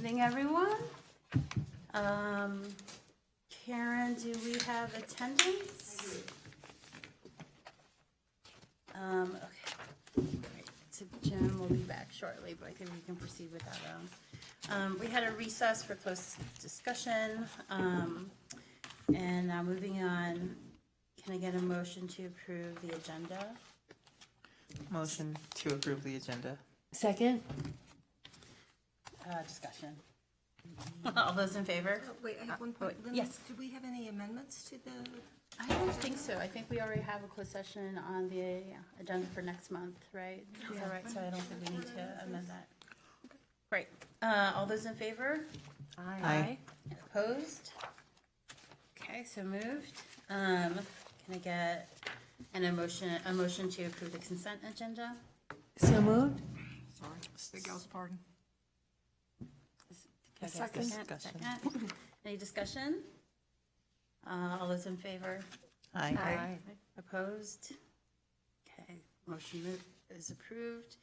evening, everyone. Karen, do we have attendance? Okay. Great. So Jim will be back shortly, but I think we can proceed without him. We had a recess for close discussion. And now moving on, can I get a motion to approve the agenda? Motion to approve the agenda. Second? Discussion. All those in favor? Oh, wait, I have one point. Linda, yes. Do we have any amendments to the? I don't think so. I think we already have a closed session on the agenda for next month, right? Is that right? So I don't think we need to amend that. Great. All those in favor? Aye. Opposed? Okay, so moved. Can I get a motion to approve the consent agenda? So moved? Sorry, big girl's pardon. Can I get a Second. Second. Any discussion? All those in favor? Aye. Opposed? Okay, motion is approved.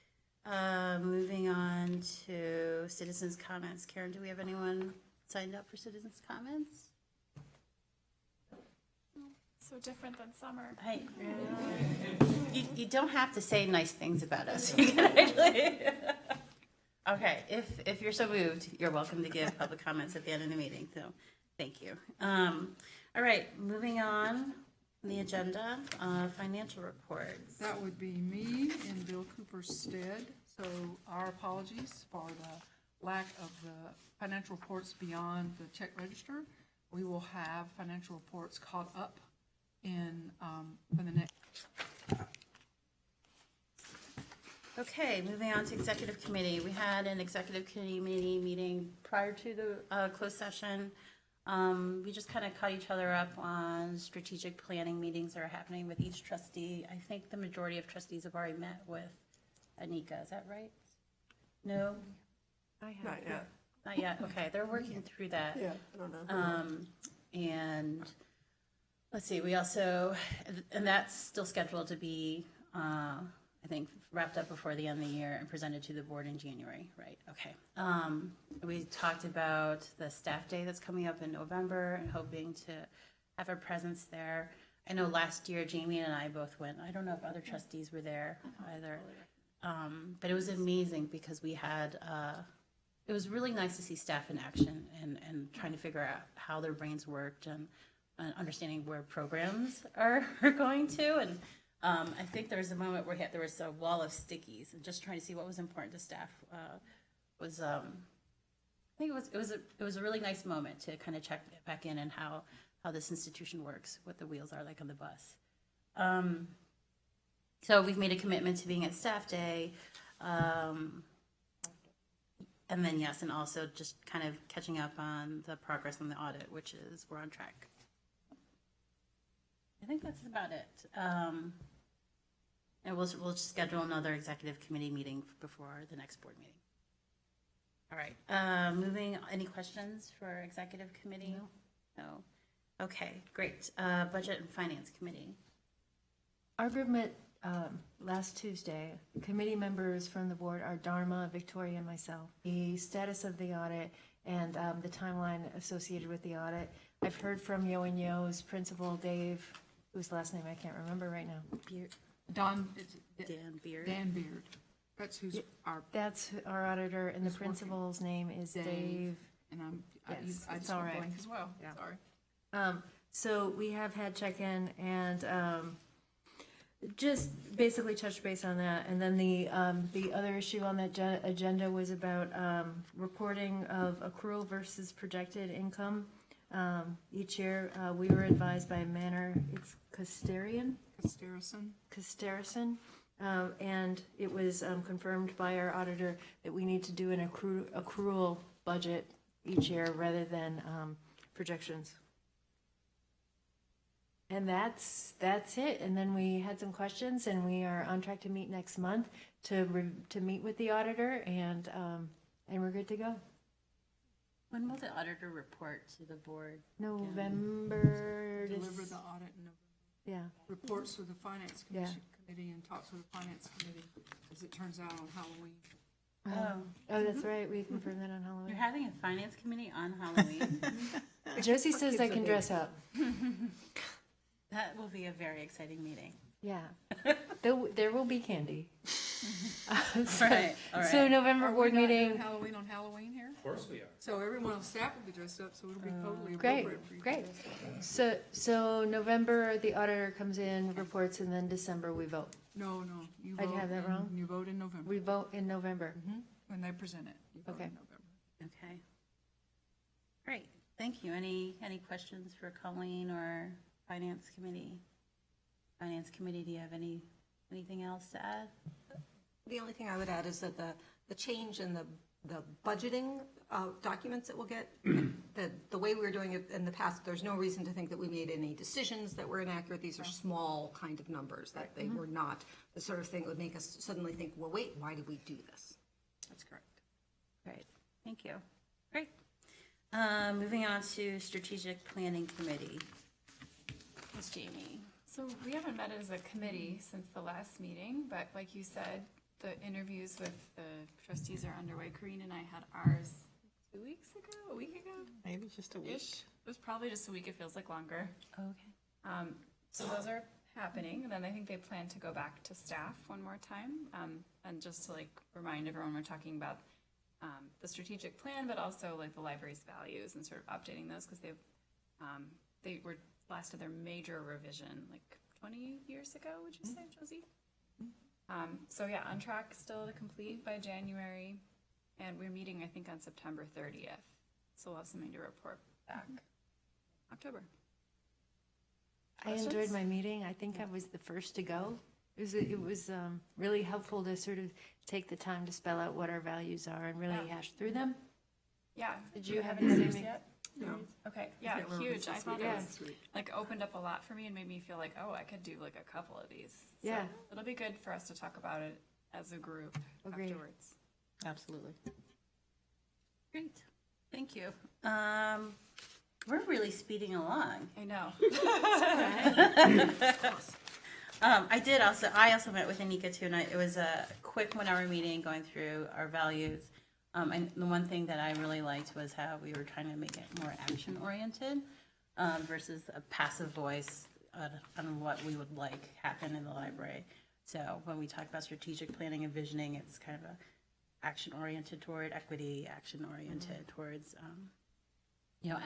Moving on to citizens' comments. Karen, do we have anyone signed up for citizens' comments? So different than summer. Hey, you don't have to say nice things about us. You can actually. Okay, if you're so moved, you're welcome to give public comments at the end of the meeting. So, thank you. All right, moving on the agenda, financial reports. That would be me in Bill Cooper's stead. So our apologies for the lack of the financial reports beyond the check register. We will have financial reports caught up in for the next. Okay, moving on to executive committee. We had an executive committee meeting prior to the closed session. We just kind of caught each other up on strategic planning meetings that are happening with each trustee. I think the majority of trustees have already met with Anika. Is that right? No? Not yet. Not yet. Okay, they're working through that. Yeah, I don't know. And let's see, we also, and that's still scheduled to be, I think, wrapped up before the end of the year and presented to the board in January, right? Okay. We talked about the staff day that's coming up in November and hoping to have a presence there. I know last year Jamie and I both went. I don't know if other trustees were there either. But it was amazing because we had, it was really nice to see staff in action and trying to figure out how their brains worked and understanding where programs are going to. And I think there was a moment where there was a wall of stickies and just trying to see what was important to staff I think it was a really nice moment to kind of check back in and how this institution works, what the wheels are like on the bus. So we've made a commitment to being at staff day. And then, yes, and also just kind of catching up on the progress on the audit, which is we're on track. I think that's about it. And we'll schedule another executive committee meeting before the next board meeting. All right. Moving. Any questions for executive committee? No. Okay. Great. Budget and Finance Committee. Our group met last Tuesday. Committee members from the board are Dharma, Victoria, and myself. The status of the audit and the timeline associated with the audit. I've heard from Yo and Yo's principal, Dave, whose last name I can't remember right now. Dan Beard. Dan Beard. That's who's our. That's our auditor, and the Who's working. principal's name is Dave. And Yes, I it's just all went right. blank as well. Yeah. Sorry. So we have had check-in and just basically touch base on that. And then the other issue on that agenda was about reporting of accrual versus projected income. Each year, we were advised by Manor, it's Casterison, and it was confirmed by our auditor that we need to do an accrual budget each year rather than projections. And that's it. And then we had some questions, and we are on track to meet next month to meet with the auditor, and we're good to go. When will the auditor report to the board? November. Deliver the audit in November. Yeah. Reports to the Finance Committee and talks with the Finance Committee as it turns out on Halloween. Oh, Oh, that's right, we confirmed that on you're Halloween. having a finance committee on Halloween? Josie says I can dress up. That will be a very exciting meeting. Yeah. There will be candy. Right, all So right. November Are we board not doing meeting, Halloween on Halloween here? Of course we are. So everyone on staff will be dressed up, so it'll be totally great, appropriate for you. to great. dress up. So November, the auditor comes in, reports, and then December we vote. No, you I vote. have that in- wrong? You vote in November, We vote in November. when they present it. You vote Okay. in November. Okay. Great, thank you. Any questions for Colleen or Finance Committee? Finance Committee, do you have anything else to add? The only thing I would add is that the change in the budgeting documents that we'll get, the way we were doing it in the past, there's no reason to think that we made any decisions that were inaccurate. These are small kind of numbers, that they were not the sort of thing that would make us suddenly think, well, wait, why did we do this? That's correct. Great, thank you. Great. Moving on to Strategic Planning Committee. Ms. Jamie. So we haven't met as a committee since the last meeting, but like you said, the interviews with the trustees are underway. Corinne and I had ours 2 weeks ago, a week ago? Maybe just a week. Ish. It was probably just a week, it feels like longer. Okay. So those are happening, and then I think they plan to go back to staff one more time. And just to like remind everyone, we're talking about the strategic plan, but also like the library's values and sort of updating those, because they were last of their major revision like 20 years ago, would you say, Josie? So yeah, on track still to complete by January, and we're meeting, I think, on September 30th. So we'll have something to report back October. I enjoyed my meeting. I think I was the first to go. It was really helpful to sort of take the time to spell out what our values are and really Yeah. hash through them. Yeah. Did Do you have any the others same- yet? No. Okay, yeah, Yeah, we're huge. I this thought week, it Yeah. was this week. like opened up a lot for me and made me feel like, oh, I could do like a couple of these. So Yeah. it'll be good for us to talk about it as a group Agreed. afterwards. Absolutely. Great, thank you. We're really speeding along. I know. I also met with Anika too, and it was a quick 1 hour meeting going through our values. And the one thing that I really liked was how we were trying to make it more action oriented versus a passive voice on what we would like happen in the library. So when we talk about strategic planning and visioning, it's kind of a action oriented toward equity, action oriented towards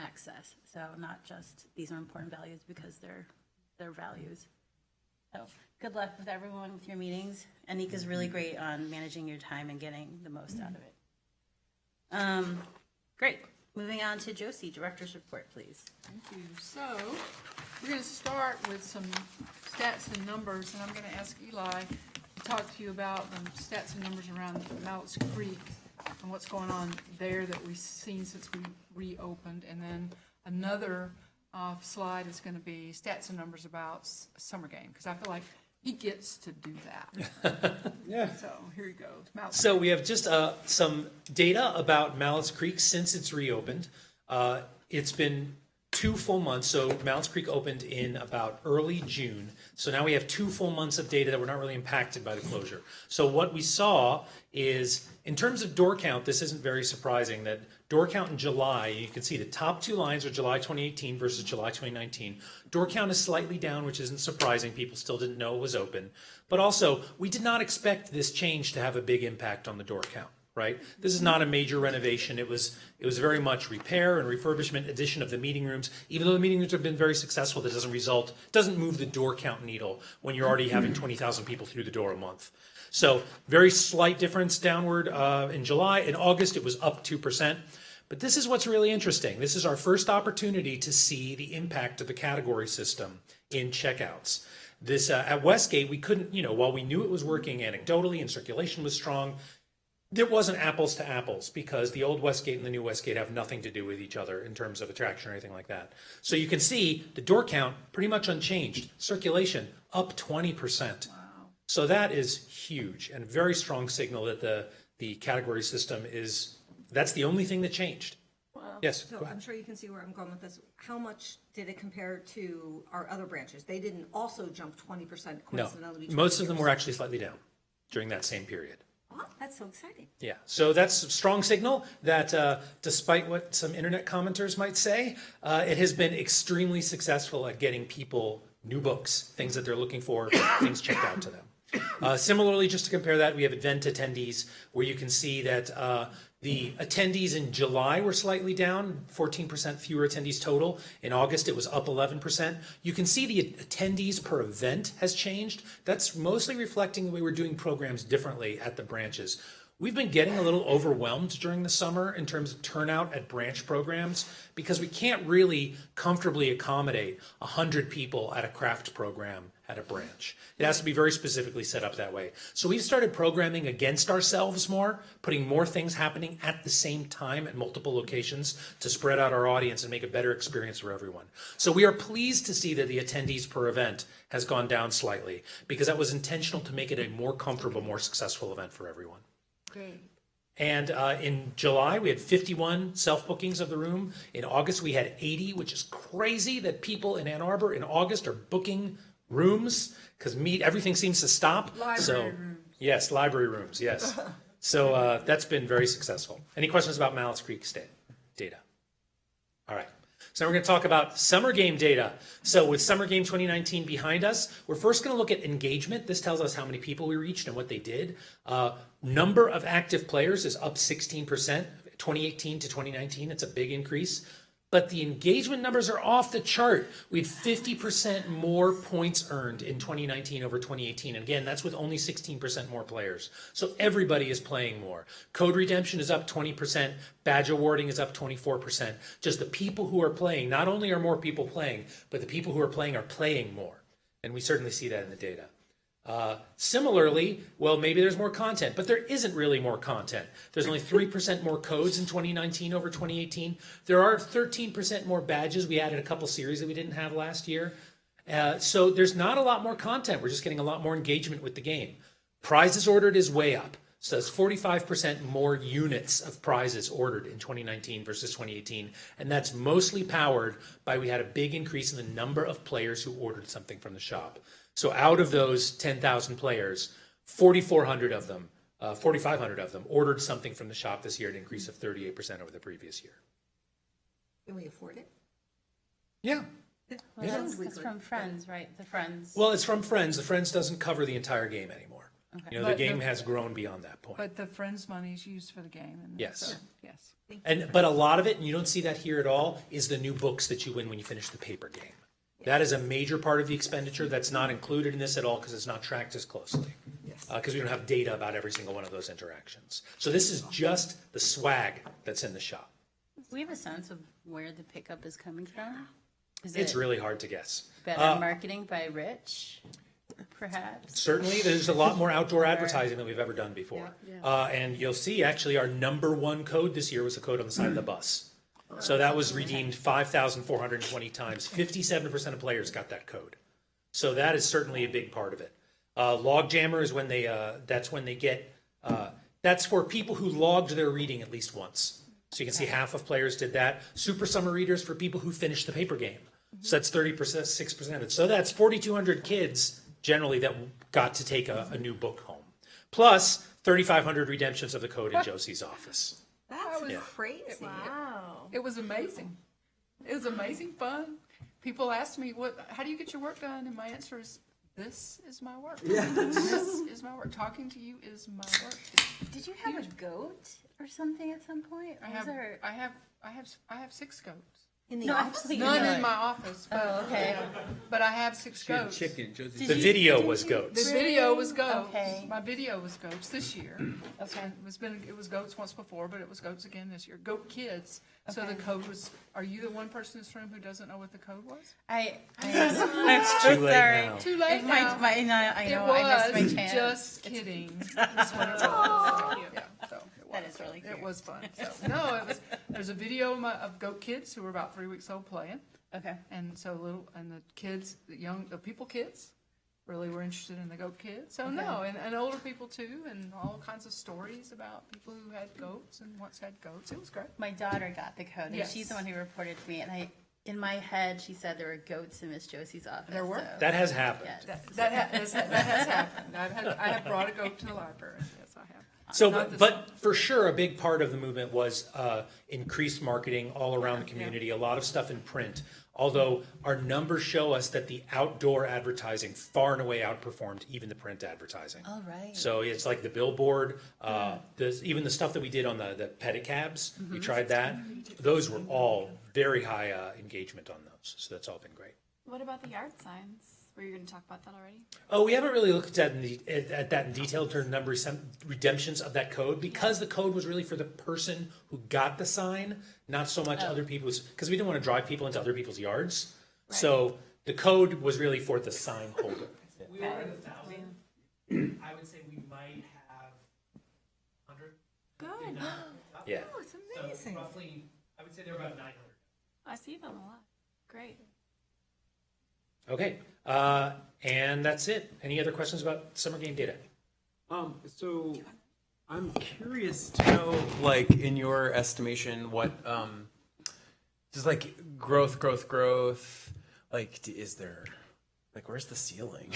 access. So not just these are important values because they're values. So good luck with everyone with your meetings. Anika's really great on managing your time and getting the most out of it. Great. Moving on to Josie, Director's Report, please. Thank you. So, we're going to start with some stats and numbers, and I'm going to ask Eli to talk to you about the stats and numbers around Mallets Creek and what's going on there that we've seen since we reopened. And then another slide is going to be stats and numbers about summer game, because I feel like he gets to do that. Yeah. So, here he goes. Mallets So we have just some data about Mallets Creek since it's reopened. It's been 2 full months. So Mallets Creek opened in about early June. So now we have 2 full months of data that were not really impacted by the closure. So what we saw is, in terms of door count, this isn't very surprising that door count in July, you can see the top 2 lines are July 2018 versus July 2019. Door count is slightly down, which isn't surprising. People still didn't know it was open. But also, we did not expect this change to have a big impact on the door count, right? This is not a major renovation. It was very much repair and refurbishment, addition of the meeting rooms. Even though the meeting rooms have been very successful, that doesn't move the door count needle when you're already having 20,000 people through the door a month. So very slight difference downward in July. In August, it was up 2%. But this is what's really interesting. This is our first opportunity to see the impact of the category system in checkouts. This at Westgate, we couldn't, while we knew it was working anecdotally and circulation was strong, there wasn't apples to apples because the old Westgate and the new Westgate have nothing to do with each other in terms of attraction or anything like that. So you can see the door count pretty much unchanged. Circulation up 20%. So that is huge and very strong signal that the category system that's the only thing that changed. Yes, go So ahead. I'm sure you can see where I'm going with this. How much did it compare to our other branches? They didn't also jump 20% No, coincidentally between most of them years. were actually slightly down during that same period. Oh, that's so exciting. Yeah, so that's a strong signal that despite what some internet commenters might say, it has been extremely successful at getting people new books, things that they're looking for, things checked out to them. Similarly, just to compare that, we have event attendees where you can see that the attendees in July were slightly down, 14% fewer attendees total. In August, it was up 11%. You can see the attendees per event has changed. That's mostly reflecting the way we're doing programs differently at the branches. We've been getting a little overwhelmed during the summer in terms of turnout at branch programs because we can't really comfortably accommodate 100 people at a craft program at a branch. It has to be very specifically set up that way. So we've started programming against ourselves more, putting more things happening at the same time at multiple locations to spread out our audience and make a better experience for everyone. So we are pleased to see that the attendees per event has gone down slightly because that was intentional to make it a more comfortable, more successful event for everyone. Great. And in July, we had 51 self-bookings of the room. In August, we had 80, which is crazy that people in Ann Arbor in August are booking rooms because everything seems to stop. Library rooms. Yes, library rooms, yes. So that's been very successful. Any questions about Malice Creek data? All right. So now we're going to talk about summer game data. So with Summer Game 2019 behind us, we're first going to look at engagement. This tells us how many people we reached and what they did. Number of active players is up 16%, 2018 to 2019. It's a big increase. But the engagement numbers are off the chart. We had 50% more points earned in 2019 over 2018. And again, that's with only 16% more players. So everybody is playing more. Code redemption is up 20%. Badge awarding is up 24%. Just the people who are playing, not only are more people playing, but the people who are playing more. And we certainly see that in the data. Similarly, well, maybe there's more content, but there isn't really more content. There's only 3% more codes in 2019 over 2018. There are 13% more badges. We added a couple series that we didn't have last year. So there's not a lot more content. We're just getting a lot more engagement with the game. Prizes ordered is way up. So that's 45% more units of prizes ordered in 2019 versus 2018. And that's mostly powered by we had a big increase in the number of players who ordered something from the shop. So out of those 10,000 players, 4,500 of them ordered something from the shop this year, an increase of 38% over the previous year. Can we afford it? Yeah. Well, that's from Friends, right? The Friends. Well, it's from Friends. The Friends doesn't cover the entire game anymore. Okay. You know, the game has grown beyond that point. But the Friends money is used for the game. And Yes. So, yes. But a lot of it, and you don't see that here at all, is the new books that you win when you finish the paper game. That is a major part of the expenditure that's not included in this at all because it's not tracked as closely. Because we don't have data about every single one of those interactions. So this is just the swag that's in the shop. Do we have a sense of where the pickup is coming from? Is It's it really hard to guess. better marketing by Rich, perhaps? Certainly, there's a lot more outdoor advertising than we've ever done before. And you'll see, actually, our number one code this year was the code on the side of the bus. So that was redeemed 5,420 times. 57% of players got that code. So that is certainly a big part of it. Logjammer is when that's when they get, that's for people who logged their reading at least once. So you can see half of players did that. Super Summer Readers for people who finished the paper game. So that's 30%, 6%. So that's 4,200 kids generally that got to take a new book home. Plus 3,500 redemptions of the code in Josie's office. That's was crazy. Wow. It was amazing. It was amazing fun. People ask me, how do you get your work done? And my answer is, this is my work. This is my work. Talking to you is my work. Did you have a goat or something at some point? Or I have 6 goats. In the No, office? actually, None no. in my office. But, Oh, okay. but I have 6 She had goats. chicken. Josie. The video was goats. The video was goats. Okay. My video was goats this year. Okay. It was goats once before, but it was goats again this year. Goat kids. So the Okay. code was. Are you the one person in this room who doesn't know what the code was? I'm Too late now. Too late now. I know, I missed my chance. Just kidding. That's what it was. Yeah, so it That was. is really cute. It was fun. So, no, it was. There's a video of goat kids who were about 3 weeks old playing, Okay. and the kids, the people kids, really were interested in the goat kids. So no, and older people too, and all kinds of stories about people who had goats and once had goats. It was great. My daughter got the code, and Yes. she's the one who reported to me, and in my head, she said there were goats in Miss Josie's office. There were. So, That has happened. yes. That has happened. I have brought a goat to the library. Yes, I have. So, Not this but for sure, a big part of the movement was increased marketing all around the community, a lot of stuff in print. Although our numbers show us that the outdoor advertising far and away outperformed even the print advertising. All right. So it's like the billboard, even the stuff that we did on the pedicabs, we tried that. Those were all very high engagement on those. So that's all been great. What about the yard signs? Were you going to talk about that already? Oh, we haven't really looked at that in detail in terms of number of redemptions of that code, because the code was really for the person who got the sign, not so much other people's, because we didn't want to drive people into other people's yards. So the code was really for the sign holder. We were at 1,000. I would say we might have 100. Good. Yeah. Oh, it's amazing. So roughly, I would say they're about 900. I see them a lot. Great. Okay, and that's it. Any other questions about summer game data? So I'm curious to know, like, in your estimation, what just like growth, like, is there, like, where's the ceiling,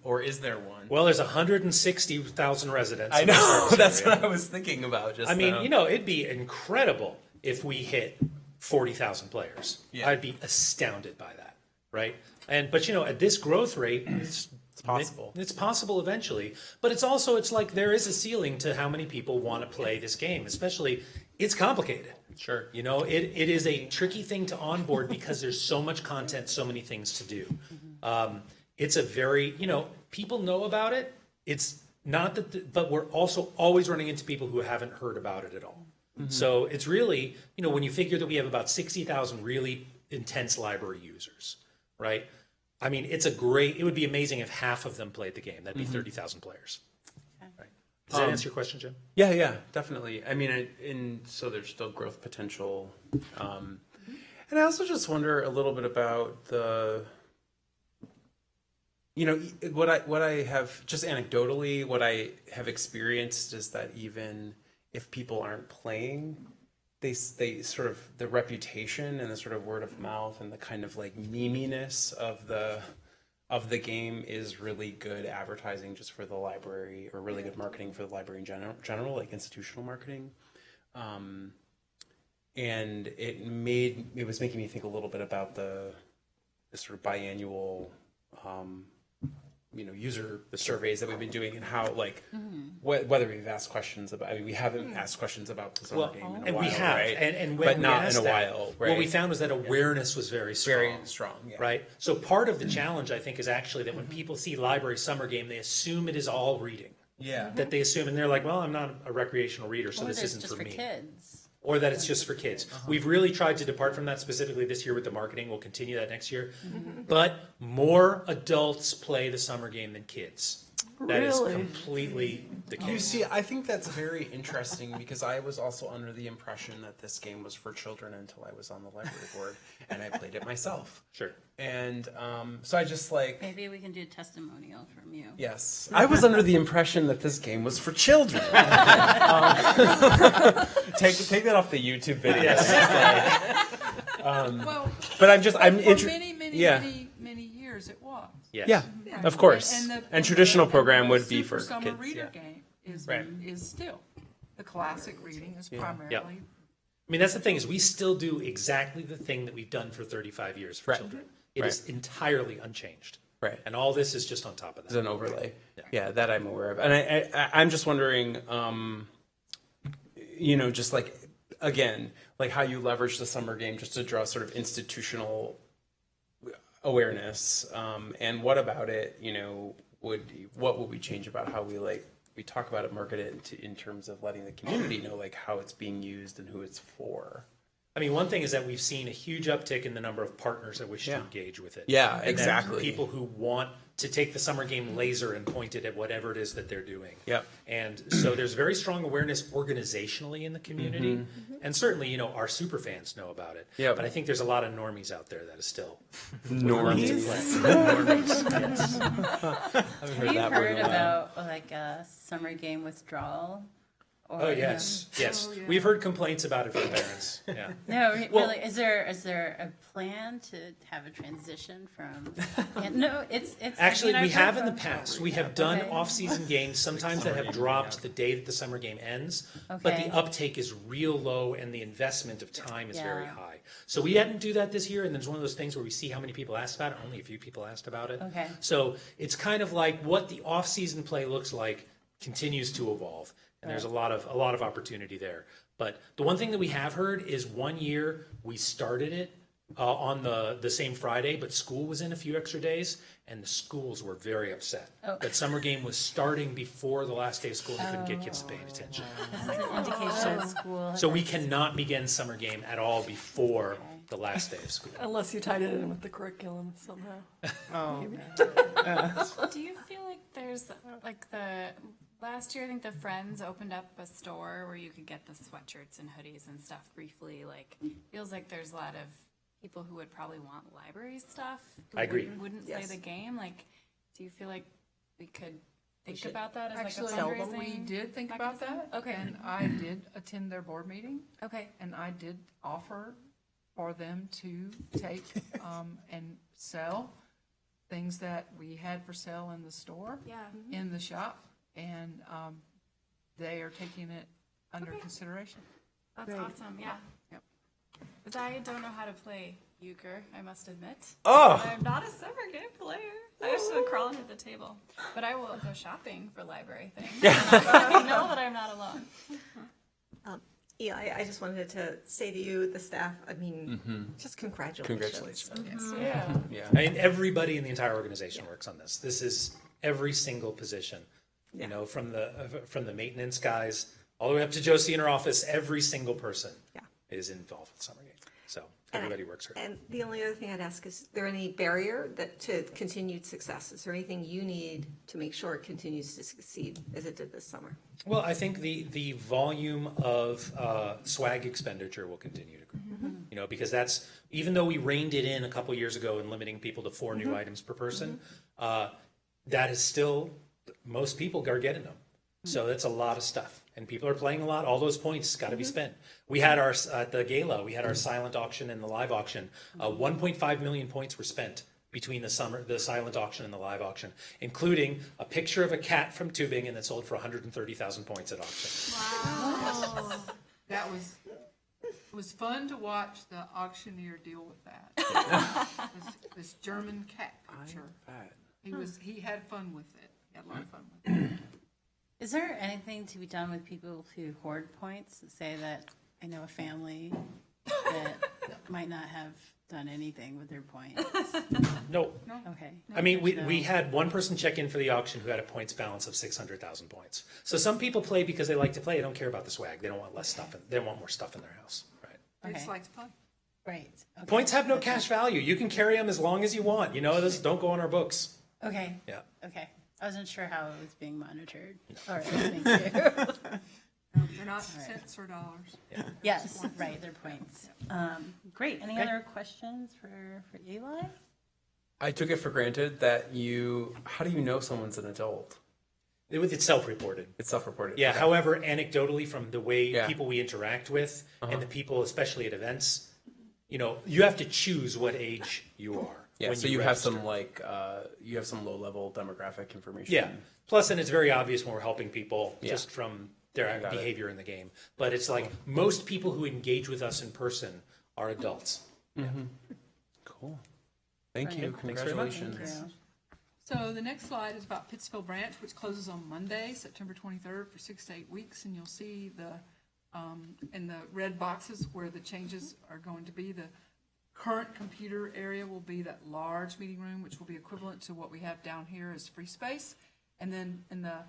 or is there one? Well, there's 160,000 residents. I in the know, service that's area. what I was thinking about. Just I mean, now. you know, it'd be incredible if we hit 40,000 players. Yeah. I'd be astounded by that, right? But you know, at this growth rate, it's possible. It's possible eventually, but it's also, it's like there is a ceiling to how many people want to play this game. Especially, it's complicated. Sure. You know, it is a tricky thing to onboard because there's so much content, so many things to do. It's a very, you know, people know about it. It's not that, but we're also always running into people who haven't heard about it at all. So it's really, you know, when you figure that we have about 60,000 really intense library users, right? I mean, it would be amazing if half of them played the game. That'd be 30,000 players. Right. Does that answer your question, Jim? Yeah, definitely. I mean, so there's still growth potential. And I also just wonder a little bit about the, you know, what I have, just anecdotally, what I have experienced is that even if people aren't playing, they sort of, the reputation and the sort of word of mouth and the kind of like meminess of the game is really good advertising just for the library, or really good marketing for the library in general, like institutional marketing. And it was making me think a little bit about the sort of biannual you know, user surveys that we've been doing, and how, like, whether we've asked questions about, I mean, we haven't asked questions about the summer game in a and while, we have, right? and when but we not in asked a that, while, right? What we found was that awareness was very strong. Very strong, yeah. Right? So part of the challenge, I think, is actually that when people see library summer game, they assume it is all reading. Yeah. That they assume, and they're like, well, I'm not a recreational reader, so Or this that it's isn't just for for me. kids. Or that it's just for kids. We've really tried to depart from that specifically this year with the marketing. We'll continue that next year. But more adults play the summer game than kids. That is completely the case. You see, I think that's very interesting, because I was also under the impression that this game was for children until I was on the library board and I played it myself. Sure. And so I just like, Maybe we can do a testimonial from you. yes, I was under the impression that this game was for children. Take that off the YouTube video. Well, But I'm for many years it was. Yes. Yeah, of course. the- And traditional the program would be Super for Summer kids. Reader Yeah. game Right. is still, the classic reading is primarily. Yep. I mean, that's the thing, is we still do exactly the thing that we've done for 35 years for Right. children. It is entirely unchanged. Right. And all this is just on top of As that. an overlay. Yeah, that I'm aware of. And I'm just wondering, you know, just like, again, like how you leverage the summer game just to draw sort of institutional awareness. And what about it, you know, what would we change about how we talk about it, market it in terms of letting the community know, like, how it's being used and who it's for? I mean, one thing is that we've seen a huge uptick in the number of partners that wish to Yeah. engage with it. Yeah, And then exactly. people who want to take the summer game laser and point it at whatever it is that they're doing. Yep. And so there's very strong awareness organizationally in the community. And certainly, you know, our super fans know about it. Yep. But I think there's a lot of normies out there that is still Normies. normies. Yes. I've Have you that word heard in a while. about like a summer game withdrawal? Or, Oh, yes, yes. Oh, yeah. We've heard complaints about it from parents, yeah. No, Well- really, is there a plan to have a transition from, yeah, no, it's. Actually, I mean, we I've have heard in the from- past. We have done Okay. off-season games, sometimes that have dropped the day that the summer game ends. But Okay. the uptake is real low and the investment of time is very Yeah. high. So we hadn't do that this year, and it's one of those things where we see how many people asked about it. Only a few people asked about it. Okay. So it's kind of like what the off-season play looks like continues to evolve. And there's a lot of opportunity there. But the one thing that we have heard is one year we started it on the same Friday, but school was in a few extra days, and the schools were very upset that summer game was starting before the last day of school. And they couldn't get kids to pay any attention. This is an indication of school. So we cannot begin summer game at all before the last day of school. Unless you tied it in with the curriculum somehow. Oh, Do you feel like there's like last year, I think the Friends opened up a store where you could get the sweatshirts and hoodies and stuff briefly. Like, feels like there's a lot of people who would probably want library stuff. Who I agree. Wouldn't play Yes. the game. Like, do you feel like we could think should. about that as Actually, like a fundraising? we did think about mechanism? that. Okay. And I did attend their board meeting, Okay. and I did offer for them to take and sell things that we had for sale in the store, Yeah. in the shop, and they are taking it under Okay. consideration. That's awesome. Yeah. Yep. But I don't know how to play euchre, I must admit. Oh. I'm not a summer game player. I have to crawl under the table. But I will go shopping for library things. I know that I'm not alone. Yeah, I just wanted to say to you, the staff, I mean, just congratulations. Congratulations. Yeah. Yeah. I mean, everybody in the entire organization works on this. This is every single position, Yeah. you know, from the maintenance guys all the way up to Josie in her office. Every single person Yeah. is involved with summer game. So And I- everybody works hard. And the only other thing I'd ask is there any barrier to continued success? Is there anything you need to make sure it continues to succeed as it did this summer? Well, I think the volume of swag expenditure will continue to grow. You know, because that's, even though we reined it in a couple years ago and limiting people to 4 new items per person, that is still, most people are getting them. So that's a lot of stuff. And people are playing a lot. All those points got to be spent. We had our, at the gala, we had our silent auction and the live auction. 1.5 million points were spent between the silent auction and the live auction, including a picture of a cat from Tübingen that sold for 130,000 points at auction. That it was fun to watch the auctioneer deal with that. This German cat picture. He had fun with it. He had a lot of fun with it. Is there anything to be done with people who hoard points? Say that I know a family that might not have done anything with their points. No. Okay. I mean, we had one person check in for the auction who had a points balance of 600,000 points. So some people play because they like to play. They don't care about the swag. They don't want less stuff. They want more stuff in their house. Right. They just Okay. like to play. Right. Okay. Points have no cash value. You can carry them as long as you want. You know, this don't go on our books. Okay. Yeah. Okay. I wasn't sure how it was being monitored. All right. Thank you. They're not cents or dollars. Yes. Right. They're points. Great. Any other questions for Eli? I took it for granted that how do you know someone's an adult? It's self-reported. It's self-reported. Yeah. Okay. However, anecdotally, from the way Yeah. people we interact with and the people, especially at events, you know, you have to choose what age you are. Yeah, when so you have register. some you have some low-level demographic information. Yeah. Plus, and it's very obvious when we're helping people Yeah. just from their Got it. behavior in the game. But it's like most people who engage with us in person are adults. Cool. Thank you. Thanks very much. Congratulations. Thank you. So the next slide is about Pittsfield Branch, which closes on Monday, September 23rd for 6 to 8 weeks. And you'll see in the red boxes where the changes are going to be. The current computer area will be that large meeting room, which will be equivalent to what we have down here as free space. And then in the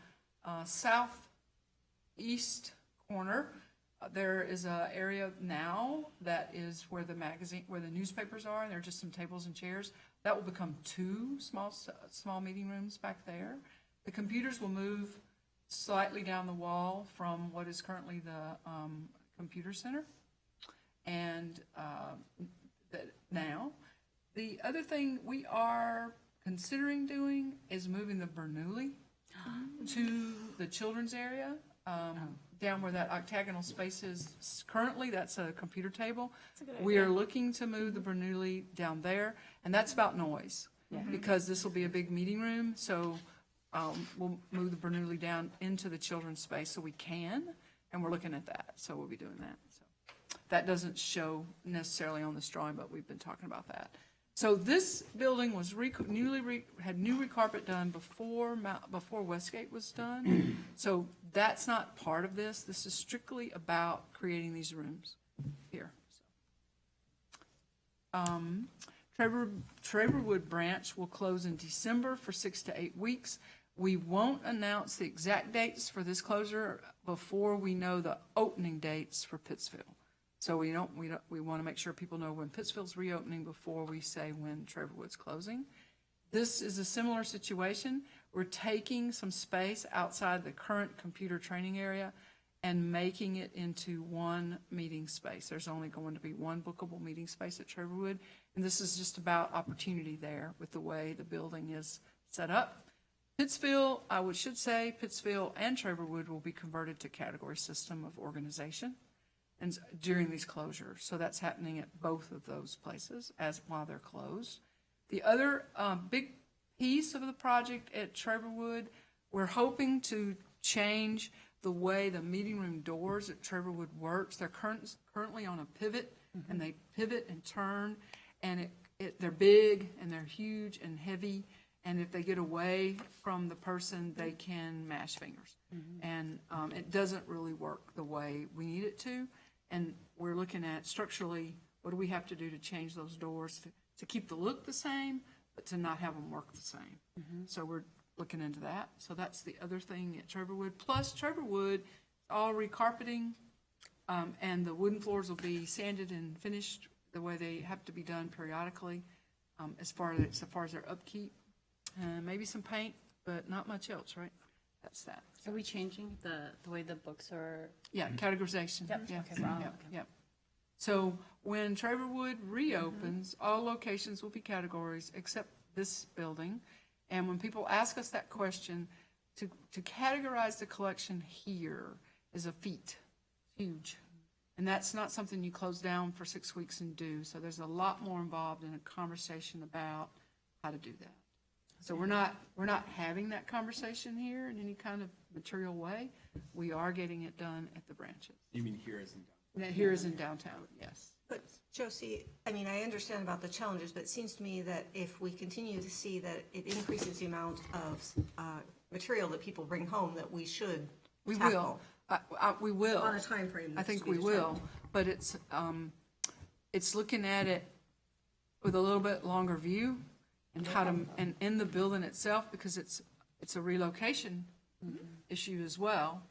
southeast corner, there is an area now that is where the newspapers are, and there are just some tables and chairs. That will become 2 small meeting rooms back there. The computers will move slightly down the wall from what is currently the computer center. And now, the other thing we are considering doing is moving the Bernoulli to the children's area. down where that octagonal space is. Currently, that's a computer table. a good We are looking to move the Bernoulli down there, and that's about noise. Because this will be a big meeting room, so we'll move the Bernoulli down into the children's space so we can, and we're looking at that, so we'll be doing that. So that doesn't show necessarily on this drawing, but we've been talking about that. So this building was had new recarpet done before Westgate was done. So that's not part of this. This is strictly about creating these rooms here. Traverwood branch will close in December for 6 to 8 weeks. We won't announce the exact dates for this closure before we know the opening dates for Pittsfield. So we want to make sure people know when Pittsfield's reopening before we say when Traverwood's closing. This is a similar situation. We're taking some space outside the current computer training area and making it into one meeting space. There's only going to be one bookable meeting space at Traverwood, and this is just about opportunity there with the way the building is set up. Pittsfield, should say Pittsfield and Traverwood will be converted to category system of organization and during these closures. So that's happening at both of those places while they're closed. The other big piece of the project at Traverwood, we're hoping to change the way the meeting room doors at Traverwood works. They're currently on a pivot, and they pivot and turn, and they're big and they're huge and heavy, and if they get away from the person, they can mash fingers. And it doesn't really work the way we need it to, and we're looking at structurally, what do we have to do to change those doors to keep the look the same, but to not have them work the same. So we're looking into that. So that's the other thing at Traverwood. Plus, Traverwood, all recarpeting, and the wooden floors will be sanded and finished the way they have to be done periodically, as far as their upkeep. Maybe some paint, but not much else, right? That's that. Are we changing the way the books are? Yeah, categorization. Yep, Yeah, okay, wow, yep, okay. yep. So when Traverwood reopens, all locations will be categories except this building. And when people ask us that question, to categorize the collection here is a feat, huge. And that's not something you close down for 6 weeks and do. So there's a lot more involved in a conversation about how to do that. So we're not having that conversation here in any kind of material way. We are getting it done at the branches. You mean here as in downtown? Here is in downtown, yes. But Josie, I mean, I understand about the challenges, but it seems to me that if we continue to see that it increases the amount of material that people bring home, that we should tackle. We will. On a timeframe. I think we will, but it's looking at it with a little bit longer view and and in the building itself, because it's a relocation issue as well,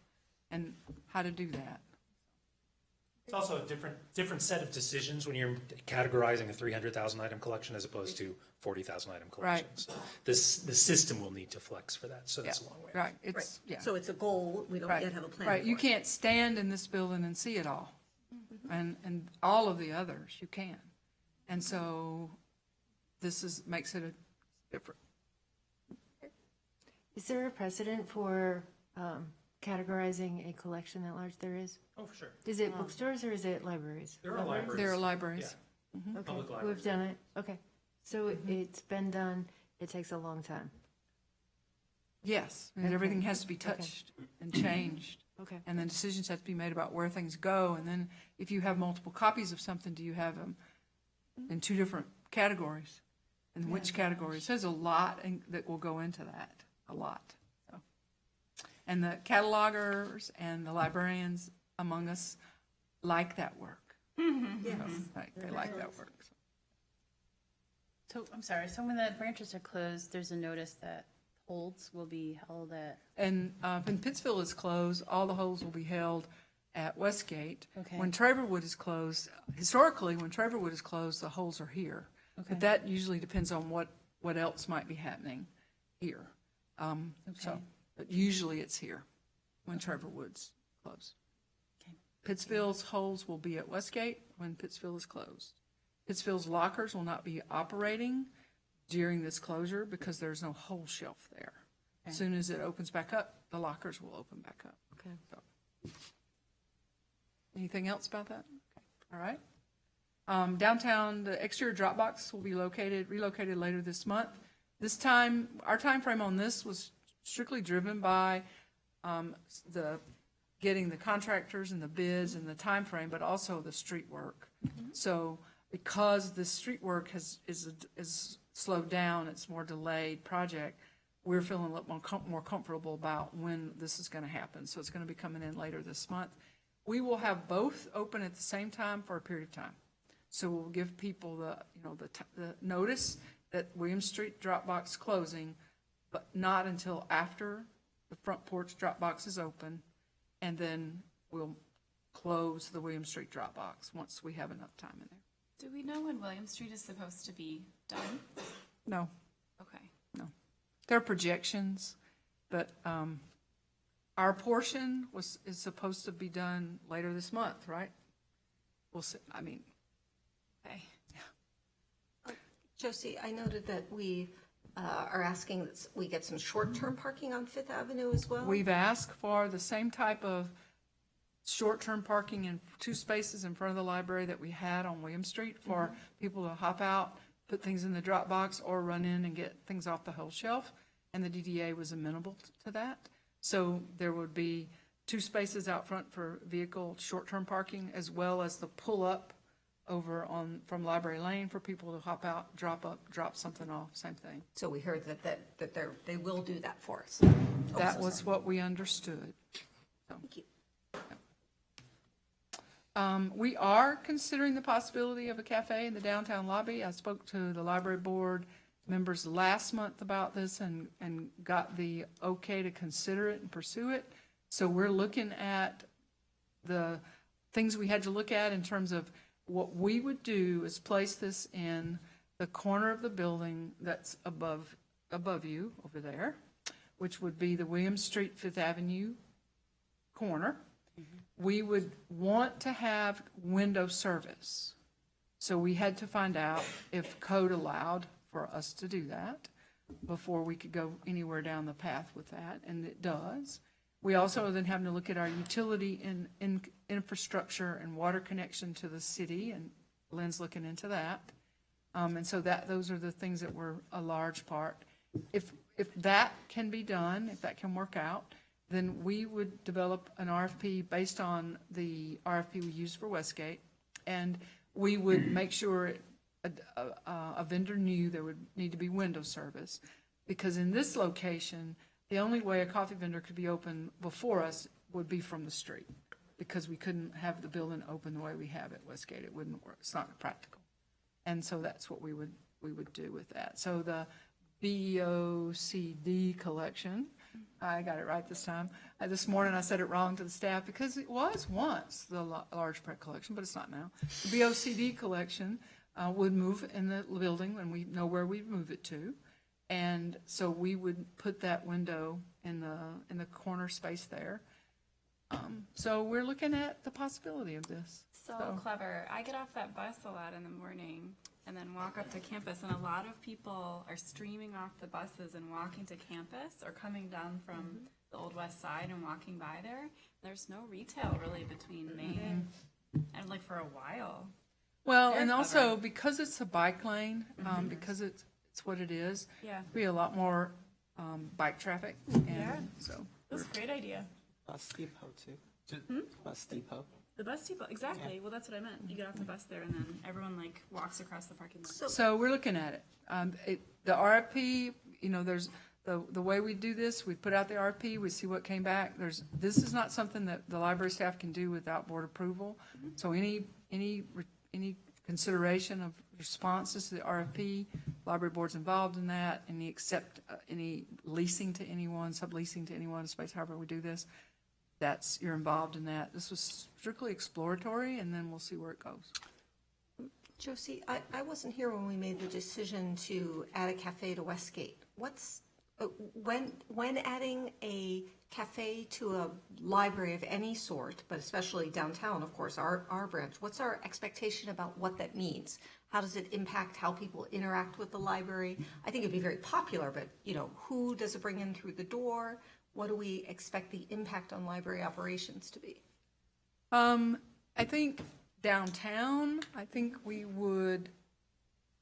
and how to do that. It's also a different set of decisions when you're categorizing a 300,000 item collection as opposed to 40,000 item collections. The system will need to flex for that, so that's a long way. Right, Right. yeah. So it's a goal, we don't yet have a plan Right, for you it. can't stand in this building and see it all. And all of the others, you can. And so this makes it different. Is there a precedent for categorizing a collection that large? There is? Oh, for sure. Is it bookstores or is it libraries? There are libraries. There are libraries. Yeah. Okay, Public who libraries. have done it? Okay. So it's been done, it takes a long time. Yes, and everything has to be touched and changed. Okay. And then decisions have to be made about where things go. And then if you have multiple copies of something, do you have them in 2 different categories? And which categories? There's a lot that will go into that, a lot. So. And the catalogers and the librarians among us like that work. Yes. They like that work. So, I'm sorry, so when the branches are closed, there's a notice that holds will be held at, And when Pittsfield is closed, all the holds will be held at Westgate. Okay. When Traverwood is closed, historically, when Traverwood is closed, the holds are here. Okay. But that usually depends on what else might be happening here. So, but usually it's here when Traverwood's closed. Okay. Pittsfield's holds will be at Westgate when Pittsfield is closed. Pittsfield's lockers will not be operating during this closure because there's no whole shelf there. Okay. As soon as it opens back up, the lockers will open back up. Okay. So, Anything else about that? All right. Downtown, the exterior drop box will be relocated later this month. This time, our time frame on this was strictly driven by getting the contractors and the bids and the time frame, but also the street work. So because the street work is slowed down, it's more delayed project, we're feeling a little more comfortable about when this is going to happen. So it's going to be coming in later this month. We will have both open at the same time for a period of time. So we'll give people the notice that William Street drop box closing, but not until after the front porch drop box is open, and then we'll close the William Street drop box once we have enough time in there. Do we know when William Street is supposed to be done? No, Okay. no. There are projections, but our portion is supposed to be done later this month, right? We'll see. I mean, Okay. Josie, I noted that we are asking that we get some short-term parking on Fifth Avenue as well. we've asked for the same type of short-term parking in 2 spaces in front of the library that we had on William Street for people to hop out, put things in the drop box, or run in and get things off the whole shelf, and the DDA was amenable to that. So there would be 2 spaces out front for vehicle short-term parking, as well as the pull-up over from Library Lane for people to hop out, drop something off, same thing. So we heard that they will do that for us. That was what we understood. Thank you. We are considering the possibility of a cafe in the downtown lobby. I spoke to the library board members last month about this and got the okay to consider it and pursue it. So we're looking at the things we had to look at in terms of what we would do is place this in the corner of the building that's above you over there, which would be the William Street, Fifth Avenue corner. We would want to have window service. So we had to find out if code allowed for us to do that before we could go anywhere down the path with that, and it does. We also then have to look at our utility and infrastructure and water connection to the city, and Lynn's looking into that. And so those are the things that were a large part. If that can be done, if that can work out, then we would develop an RFP based on the RFP we used for Westgate, and we would make sure a vendor knew there would need to be window service, because in this location, the only way a coffee vendor could be open before us would be from the street, because we couldn't have the building open the way we have at Westgate. It wouldn't work. It's not practical. And so that's what we would do with that. So the BOCD collection, I got it right this time. This morning I said it wrong to the staff because it was once the large print collection, but it's not now. The BOCD collection would move in the building, and we know where we'd move it to. And so we would put that window in the corner space there. So we're looking at the possibility of this. So clever. I get off that bus a lot in the morning and then walk up to campus, and a lot of people are streaming off the buses and walking to campus or coming down from the Old West Side and walking by there. There's no retail really between Main and like for a while. Well, Very and clever. also because it's a bike lane, because it's what it is, Yeah. be a lot more bike traffic. And Yeah. so That's a great idea. Bus depot too. Bus depot. The bus depot, exactly. Well, that's what I meant. You get off the bus there, and then everyone like walks across the parking lot. So we're looking at it. The RFP, there's the way we do this, we put out the RFP, we see what came back. This is not something that the library staff can do without board approval. So any consideration of responses to the RFP, library board's involved in that, any leasing to anyone, subleasing to anyone, a space, however we do this, you're involved in that. This was strictly exploratory, and then we'll see where it goes. Josie, I wasn't here when we made the decision to add a cafe to Westgate. When adding a cafe to a library of any sort, but especially downtown, of course, our branch, what's our expectation about what that means? How does it impact how people interact with the library? I think it'd be very popular, but who does it bring in through the door? What do we expect the impact on library operations to be? I think downtown, I think we would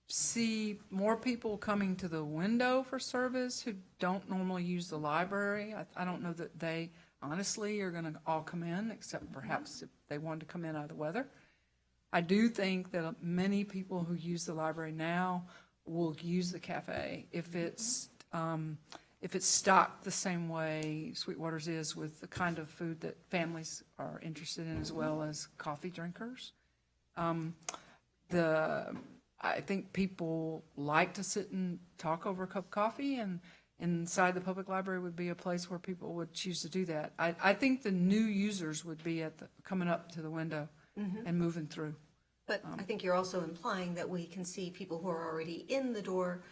see more people coming to the window for service who don't normally use the library. I don't know that they honestly are going to all come in, except perhaps if they wanted to come in out of the weather. I do think that many people who use the library now will use the cafe if it's stocked the same way Sweetwater's is, with the kind of food that families are interested in, as well as coffee drinkers. I think people like to sit and talk over a cup of coffee, and inside the public library would be a place where people would choose to do that. I think the new users would be coming up to the window and moving through. But I think you're also implying that we can see people who are already in the door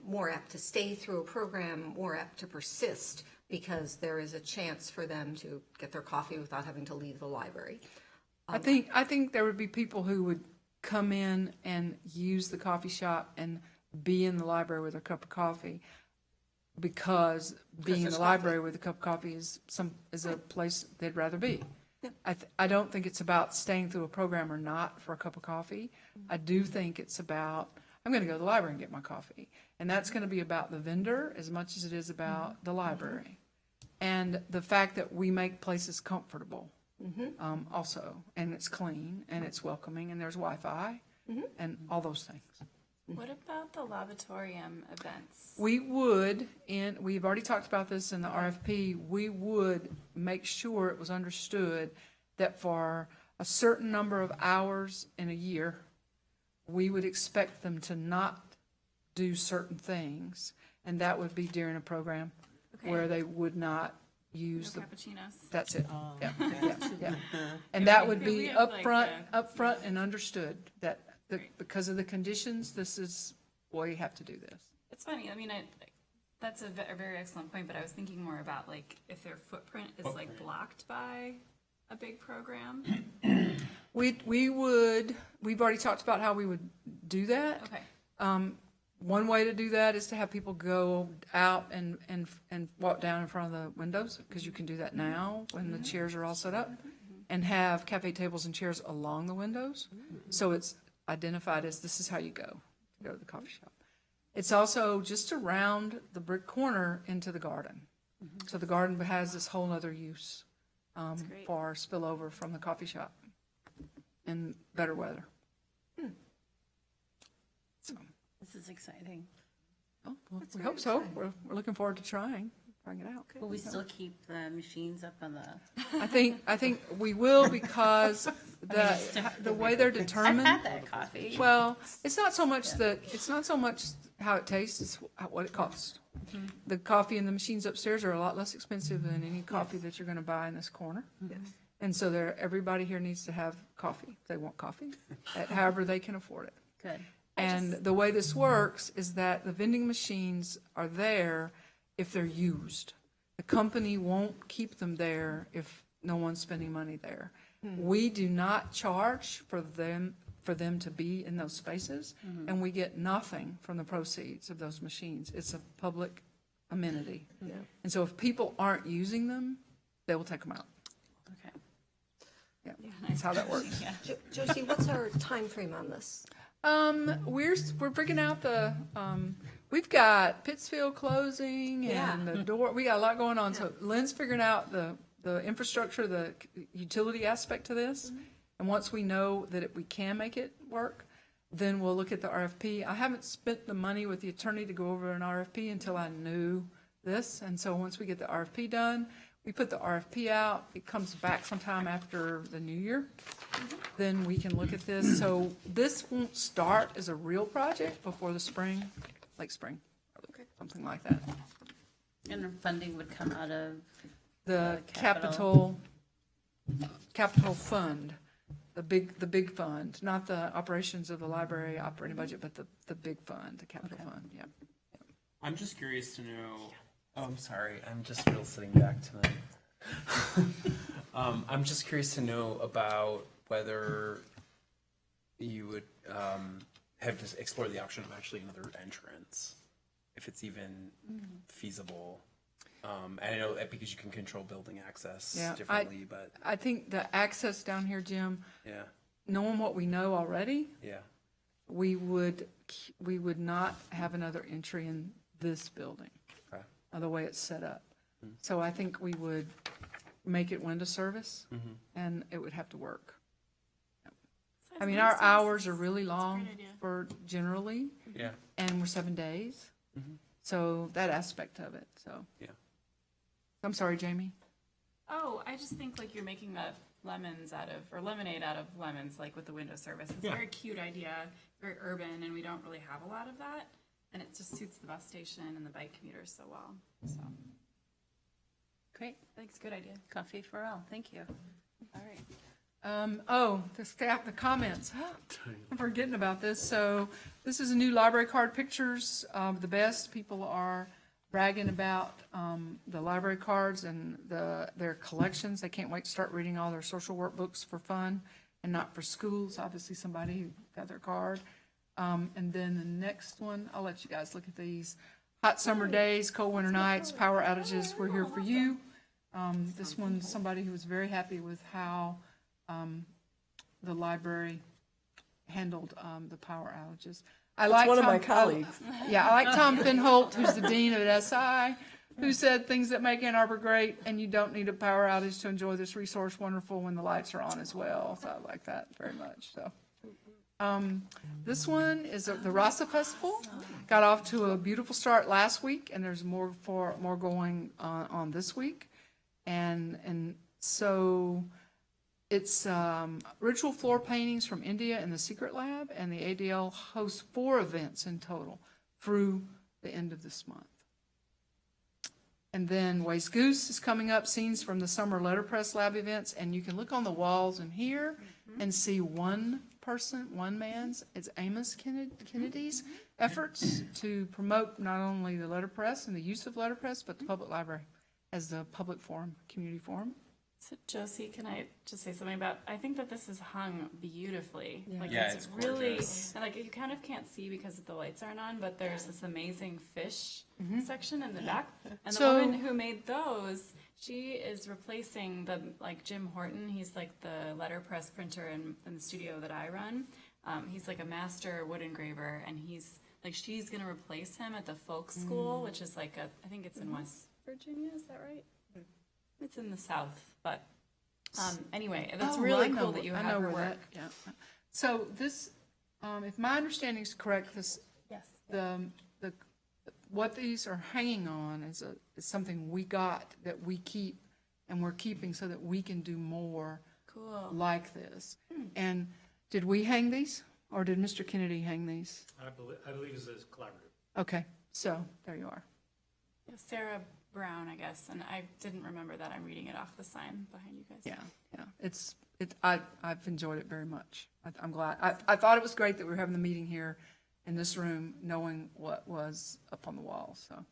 more apt to stay through a program, more apt to persist, because there is a chance for them to get their coffee without having to leave the library. I think there would be people who would come in and use the coffee shop and be in the library with a cup of coffee, because being in the library with a cup of coffee is a place they'd rather be. Yeah. I don't think it's about staying through a program or not for a cup of coffee. I do think it's about, I'm going to go to the library and get my coffee. And that's going to be about the vendor as much as it is about the library. And the fact that we make places comfortable also, and it's clean, and it's welcoming, and there's Wi-Fi, and all those things. What about the Lavatorium events? We would, and we've already talked about this in the RFP, we would make sure it was understood that for a certain number of hours in a year, we would expect them to not do certain things, and that would be during a program where they would not use No the cappuccinos. That's it. Yeah. And Yeah, that we- would be we have, like, upfront and understood that because of the conditions, this is why you have to do this. It's funny. I mean, that's a very excellent point. But I was thinking more about like if their footprint is like blocked by a big program. We've already talked about how we would do that. Okay. One way to do that is to have people go out and walk down in front of the windows, because you can do that now when the chairs are all set up, and have cafe tables and chairs along the windows. So it's identified as this is how you go to the coffee shop. It's also just around the brick corner into the garden. So the garden has this whole other use for spillover from the coffee shop in better weather. So. This is exciting. Oh, well, we hope so. We're looking forward to trying it out. Will we still keep the machines up on the? I think we will, because the way they're I've determined. had that coffee. Well, it's not so much how it tastes, it's what it costs. The coffee in the machines upstairs are a lot less expensive than any coffee that you're going to buy in this corner. Yes. And so everybody here needs to have coffee. They want coffee, however they can afford it. Good. And the way this works is that the vending machines are there if they're used. The company won't keep them there if no one's spending money there. We do not charge for them to be in those spaces, and we get nothing from the proceeds of those machines. It's a public amenity. Yeah. And so if people aren't using them, they will take them out. Okay. Yeah, that's how that works. Josie, what's our time frame on this? We're figuring out we've got Pittsfield closing and the door, we got a lot going on. So Lynn's figuring out the infrastructure, the utility aspect to this. And once we know that we can make it work, then we'll look at the RFP. I haven't spent the money with the attorney to go over an RFP until I knew this. And so once we get the RFP done, we put the RFP out. It comes back sometime after the new year. Then we can look at this. So this won't start as a real project before the spring, late spring, something like that. And the funding would come out of The capital capital fund, the big fund, not the operations of the library operating budget, but the big fund, the capital fund, yeah. I'm just curious to know. Oh, I'm sorry. I'm just still sitting back tonight. I'm just curious to know about whether you would have to explore the option of actually another entrance, if it's even feasible. And I know that because you can control building access Yeah, differently, but I think the access down here, Jim, yeah, knowing what we know already, yeah. we would not have another entry in this building, Okay. the way it's set up. So I think we would make it window service, and it would have to work. I mean, our hours are really long for generally, Yeah. and we're 7 days. So that aspect of it, so. Yeah. I'm sorry, Jamie. Oh, I just think like you're making the lemonade out of lemons, like with the window service. It's a very cute idea, very urban, and we don't really have a lot of that. And it just suits the bus station and the bike commuters so well. So Great. I think it's a good idea. Coffee for all. Thank you. All right. The staff, the comments. I'm forgetting about this. So this is a new library card pictures of the best. People are bragging about the library cards and their collections. They can't wait to start reading all their social work books for fun and not for schools. Obviously, somebody who got their card. And then the next one, I'll let you guys look at these. Hot summer days, cold winter nights, power outages, we're here for you. This one's somebody who was very happy with how the library handled the power outages. I like one of my Tom- colleagues. Yeah, I like Tom Finholt, who's the dean of SI, who said things that make Ann Arbor great, and you don't need a power outage to enjoy this resource wonderful when the lights are on as well. So I like that very much. So. This one is the Rasa Festival. Got off to a beautiful start last week, and there's more going on this week, and so it's ritual floor paintings from India in the Secret Lab, and the AADL hosts 4 events in total through the end of this month. And then Ways Goose is coming up, scenes from the summer letterpress lab events, and you can look on the walls in here and see one man's, it's Amos Kennedy's efforts to promote not only the letterpress and the use of letterpress, but the public library as the public forum, community forum. So Josie, can I just say something about, I think that this is hung beautifully. Like Yeah, it's it's really, gorgeous. and like you kind of can't see because the lights aren't on, but there's this amazing fish section in the back. And So- the woman who made those, she is replacing the, like Jim Horton, he's like the letterpress printer in the studio that I run. He's like a master wood engraver, and she's gonna replace him at the folk school, which is like I think it's in West Virginia, is that right? It's in the South, but anyway, that's Oh, really I know cool that you I have know her where work. that- Yeah. So this, if my understanding is correct, this, Yes. what these are hanging on is something we got that we keep and we're keeping so that we can do more Cool. like this. And did we hang these or did Mr. Kennedy hang these? I believe it's a collaborative. Okay, so there you are. Sarah Brown, I guess, and I didn't remember that. I'm reading it off the sign behind you guys. Yeah. I've enjoyed it very much. I'm glad. I thought it was great that we were having the meeting here in this room, knowing what was up on the wall, so.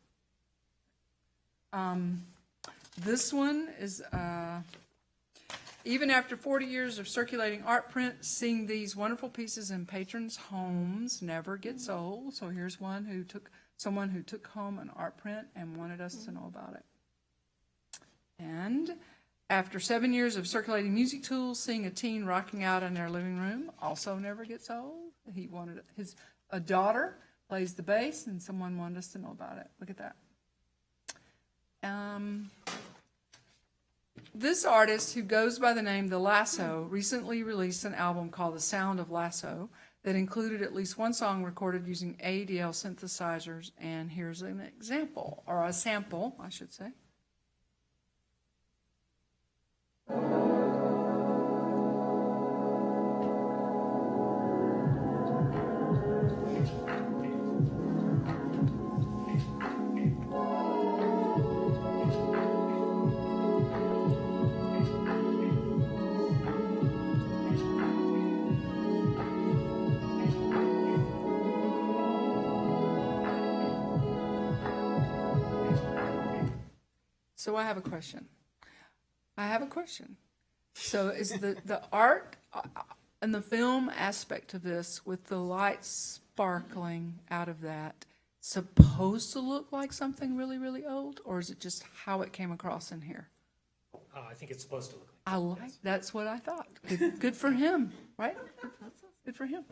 This one is, even after 40 years of circulating art print, seeing these wonderful pieces in patrons' homes never gets old. So here's someone who took home an art print and wanted us to know about it. And after 7 years of circulating music tools, seeing a teen rocking out in their living room also never gets old. He wanted a daughter plays the bass, and someone wanted us to know about it. Look at that. This artist, who goes by the name The Lasso, recently released an album called The Sound of Lasso that included at least one song recorded using AADL synthesizers, and here's an example, or a sample, I should say. So I have a question. So is the art and the film aspect of this, with the lights sparkling out of that, supposed to look like something really, really old, or is it just how it came across in here? I think it's supposed to look like. I like, that's what I thought. Good for him, right? Good for him.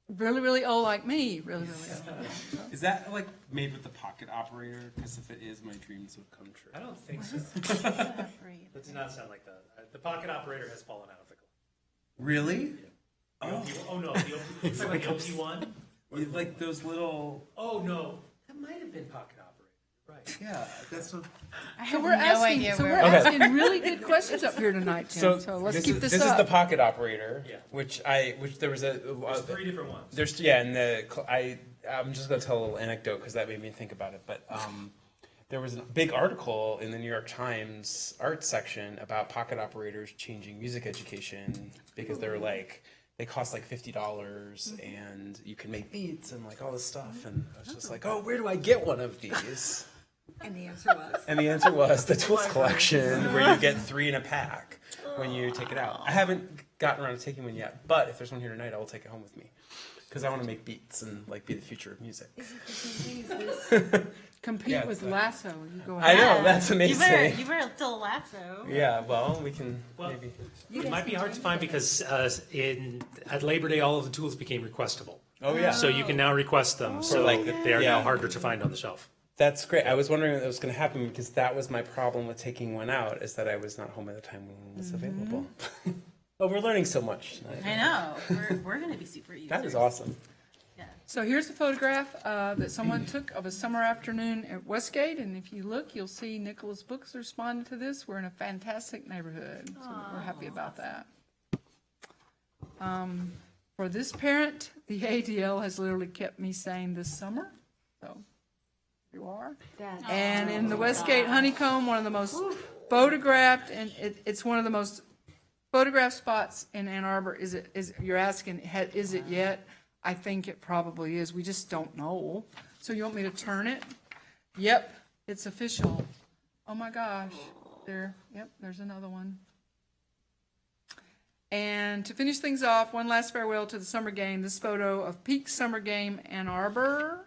Really, really old like me, really, really old. Is that like made with the pocket operator? Because if it is, my dreams would come true. I don't think so. That does not sound like that. The pocket operator has fallen out of the club. Really? Oh no, the OP1? With like those little. Oh no, that might have been pocket operator. Right. Yeah, that's what. So we're asking really good questions up here tonight, Tim. So let's keep this This is up. the pocket operator, Yeah. which there was a. There's 3 different ones. There's yeah, and I'm just gonna tell a little anecdote because that made me think about it. But there was a big article in the New York Times art section about pocket operators changing music education because they're like they cost like $50 and you can make beats and like all this stuff. And I was just like, oh, where do I get one of these? And the answer was? And the answer was the Tools Collection, where you get 3 in a pack when you take it out. I haven't gotten around to taking one yet, but if there's one here tonight, I will take it home with me because I want to make beats and like be the future of music. Compete Yeah, with it's Lasso. You go I ahead. know, that's amazing. You better still lasso. Yeah, well, we can Well, maybe. It might be hard to find because at Labor Day, all of the tools became requestable. Oh yeah, So you can now request them, so like- that they are yeah. now harder to find on the shelf. that's great. I was wondering if that was going to happen because that was my problem with taking one out is that I was not home at the time when one was available. Oh, we're learning so much tonight. I know. We're going to be super users. That is awesome. So here's a photograph that someone took of a summer afternoon at Westgate, and if you look, you'll see Nicholas Books responded to this. We're in a fantastic neighborhood, so we're happy about that. For this parent, the AADL has literally kept me sane this summer, so here you are. And in the Westgate Honeycomb, one of the most photographed, and it's one of the most photographed spots in Ann Arbor. Is you're asking, is it yet? I think it probably is. We just don't know. So you want me to turn it? Yep, it's official. Oh my gosh. There's another one. And to finish things off, one last farewell to the summer game. This photo of Peak Summer Game Ann Arbor.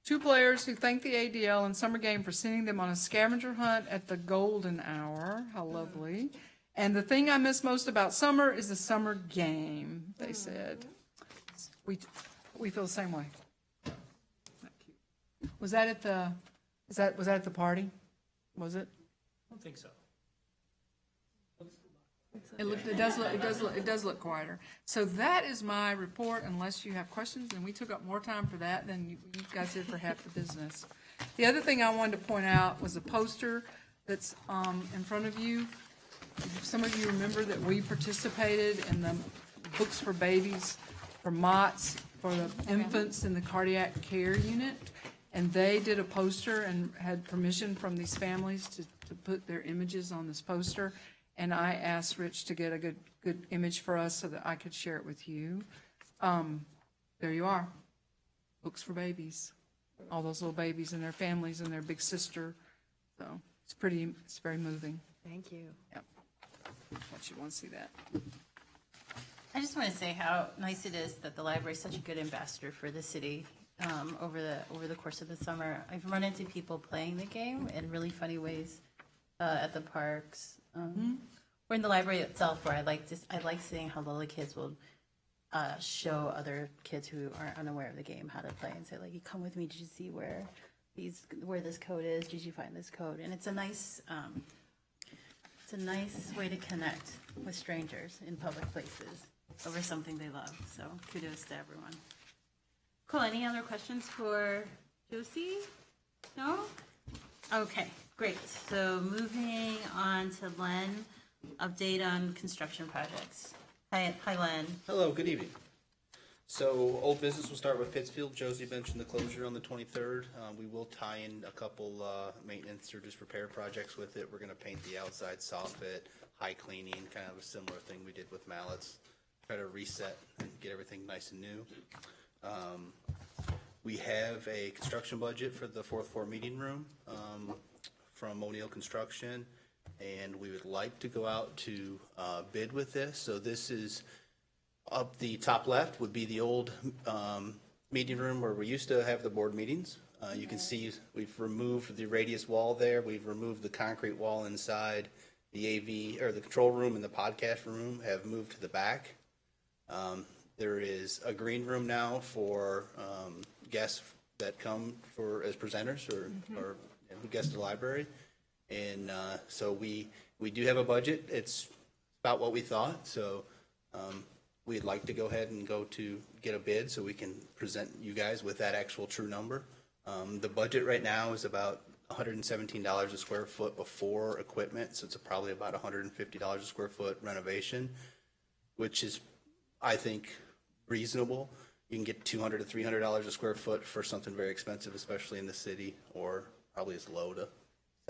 2 players who thanked the ADL and Summer Game for sending them on a scavenger hunt at the golden hour. How lovely. And the thing I miss most about summer is the summer game, they said. We feel the same way. Was that at the was that at the party? Was it? I don't think so. It does look quieter. So that is my report, unless you have questions, and we took up more time for that than you guys did for half the business. The other thing I wanted to point out was a poster that's in front of you. Some of you remember that we participated in the Books for Babies for MOTS for the infants in the cardiac care unit, and they did a poster and had permission from these families to put their images on this poster. And I asked Rich to get a good image for us so that I could share it with you. There you are, Books for Babies. All those little babies and their families and their big sister. So it's very moving. Thank you. Yep. I want you to want to see that. I just want to say how nice it is that the library is such a good ambassador for the city over the course of the summer. I've run into people playing the game in really funny ways at the parks or in the library itself, where I like seeing how little kids will show other kids who are unaware of the game how to play and say, like, you come with me, did you see where this code is? Did you find this code? And it's a nice way to connect with strangers in public places over something they love. So kudos to everyone. Cool. Any other questions for Josie? No? Okay, great. So moving on to Len, update on construction projects. Hi Len. Hello, good evening. So old business will start with Pittsfield. Josie mentioned the closure on the 23rd. We will tie in a couple maintenance or just repair projects with it. We're going to paint the outside, soffit, high cleaning, kind of a similar thing we did with mallets. Try to reset and get everything nice and new. We have a construction budget for the 4th floor meeting room from O'Neill Construction, and we would like to go out to bid with this. So this is up the top left would be the old meeting room where we used to have the board meetings. You can see we've removed the radius wall there. We've removed the concrete wall inside. The AV, or the control room and the podcast room have moved to the back. There is a green room now for guests that come as presenters or guests of the library. And so we do have a budget. It's about what we thought. So we'd like to go ahead and get a bid so we can present you guys with that actual true number. The budget right now is about $117 a square foot before equipment, so it's probably about $150 a square foot renovation, which is, I think, reasonable. You can get $200 to $300 a square foot for something very expensive, especially in the city, or probably as low to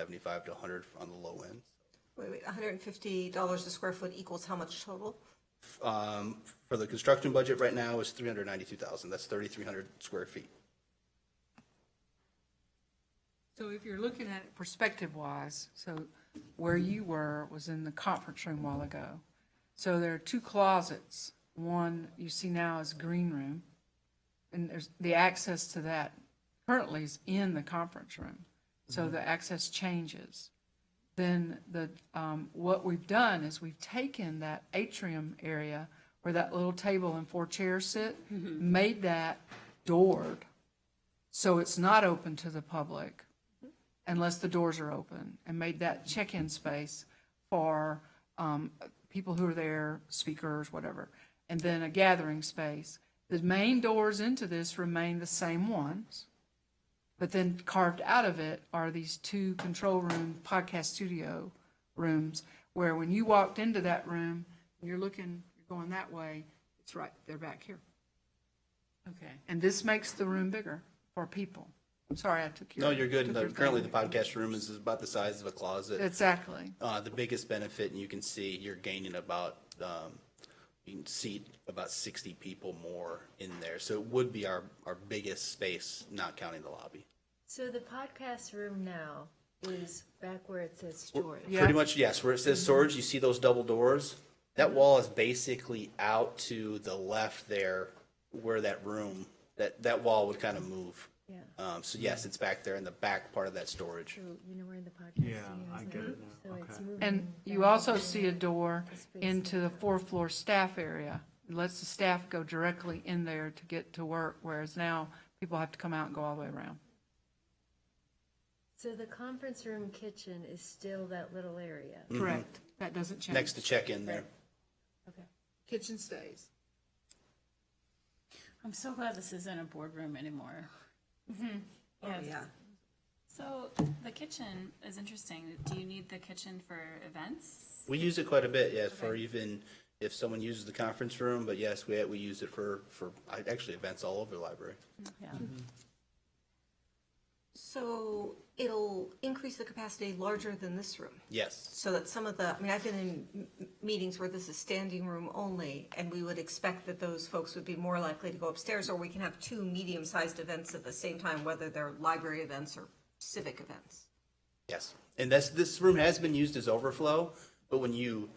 75 to 100 on the low end. Wait, $150 a square foot equals how much total? For the construction budget right now is $392,000. That's 3,300 square feet. So if you're looking at it perspective-wise, so where you were was in the conference room a while ago. So there are two closets. One you see now is green room, and there's the access to that currently is in the conference room. So the access changes. Then what we've done is we've taken that atrium area where that little table and 4 chairs sit, made that doored, so it's not open to the public unless the doors are open, and made that check-in space for people who are there, speakers, whatever, and then a gathering space. The main doors into this remain the same ones, but then carved out of it are these 2 control room podcast studio rooms where when you walked into that room, and you're going that way, it's right, they're back here. Okay. And this makes the room bigger for people. I'm sorry I took your. No, you're good. took your Currently, the thing. podcast room is about the size of a closet. Exactly. The biggest benefit, and you can see you're gaining about, you can seat about 60 people more in there. So it would be our biggest space, not counting the lobby. So the podcast room now is back where it says storage. Yeah. Pretty much, yes. Where it says storage, you see those double doors? That wall is basically out to the left there where that room, that wall would kind of move. Yeah. So yes, it's back there in the back part of that storage. So you know where the podcast Yeah, studio I is get now? it now. So it's Okay. moving And you back also to see a door the space into the there. 4th floor staff area. It lets the staff go directly in there to get to work, whereas now people have to come out and go all the way around. So the conference room kitchen is still that little area? Correct. That doesn't change. Next to check-in there. Okay. Kitchen stays. I'm so glad this isn't a boardroom anymore. Yes. Yeah. So the kitchen is interesting. Do you need the kitchen for events? We use it quite a bit, yes, for even if someone uses the conference room, but yes, we use it for actually events all over the library. Yeah. So it'll increase the capacity larger than this room? Yes. So that some of the, I mean, I've been in meetings where this is standing room only, and we would expect that those folks would be more likely to go upstairs, or we can have 2 medium-sized events at the same time, whether they're library events or civic events. Yes. And this room has been used as overflow, but when you've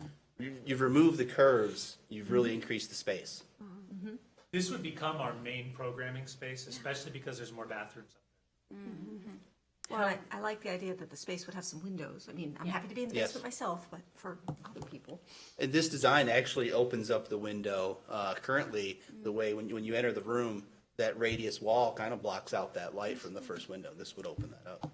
removed the curves, you've really increased the space. This would become our main programming space, especially because there's more bathrooms up there. Well, I like the idea that the space would have some windows. I mean, I'm happy to be in the Yes. basement myself, but for other people. And this design actually opens up the window. Currently, the way when you enter the room, that radius wall kind of blocks out that light from the first window. This would open that up.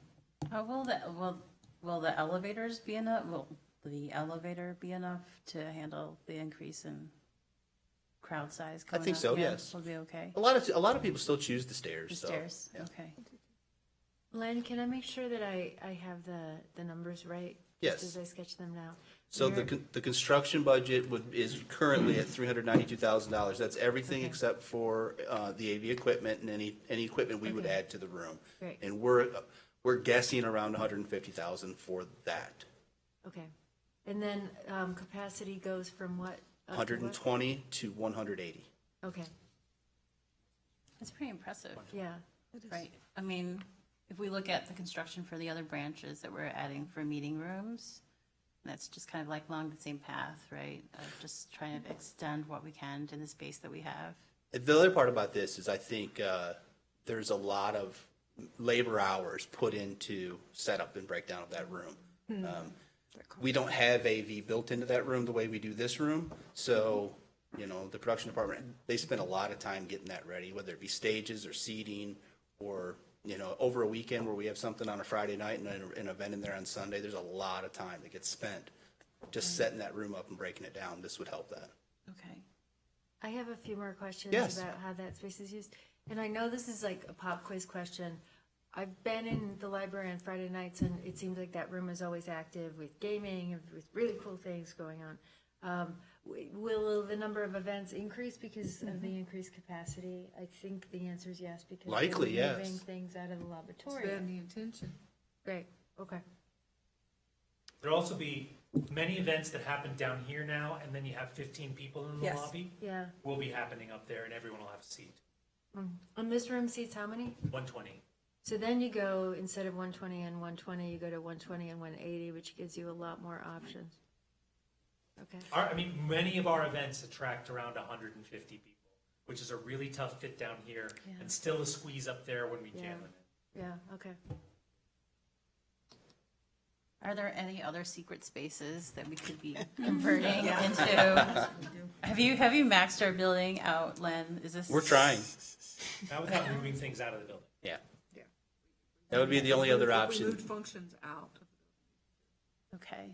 Will the elevators be enough? Will the elevator be enough to handle the increase in crowd size? I going think up? so, Yeah, yes. Will be okay. A lot of people still choose the stairs. The so, stairs, yeah. okay. Len, can I make sure that I have the numbers right? Yes. Just as I sketch them now. So You're- the construction budget is currently at $392,000. That's everything Okay. except for the AV equipment and any equipment we would Okay. add to the room. Great. And we're guessing around $150,000 for that. Okay. And then capacity goes from what? up to what? 120 to 180. Okay, That's pretty impressive, yeah. right? I mean, if we look at the construction for the other branches that we're adding for meeting rooms, that's just kind of like along the same path, right? Of just trying to extend what we can to the space that we have. The other part about this is I think there's a lot of labor hours put into setup and breakdown of that room. We don't have AV built into that room the way we do this room, so the production department, they spend a lot of time getting that ready, whether it be stages or seating or over a weekend where we have something on a Friday night and an event in there on Sunday. There's a lot of time that gets spent just setting that room up and breaking it down. This would help that. Okay. I have a few more questions Yes. about how that space is used. And I know this is like a pop quiz question. I've been in the library on Friday nights, and it seems like that room is always active with gaming and with really cool things going on. Will the number of events increase because of the increased capacity? I think the answer is yes, because Likely, they're yes. moving things out of the It's laboratory. been the intention. Great, okay. There'll also be many events that happen down here now, and then you have 15 people in the Yes. lobby. Yeah. Will be happening up there, and everyone will have a seat. And this room seats how many? 120. So then you go, instead of 120 and 120, you go to 120 and 180, which gives you a lot more options. Okay. Many of our events attract around 150 people, which is a really tough fit down here, Yeah. and still a squeeze up there when we Yeah. jam them in. Yeah, okay. Are there any other secret spaces that we could be converting into? Have you maxed our building out, Len? Is this? We're trying. Not without moving things out of the building. Yeah. That would be the only other We option. moved functions out. Okay.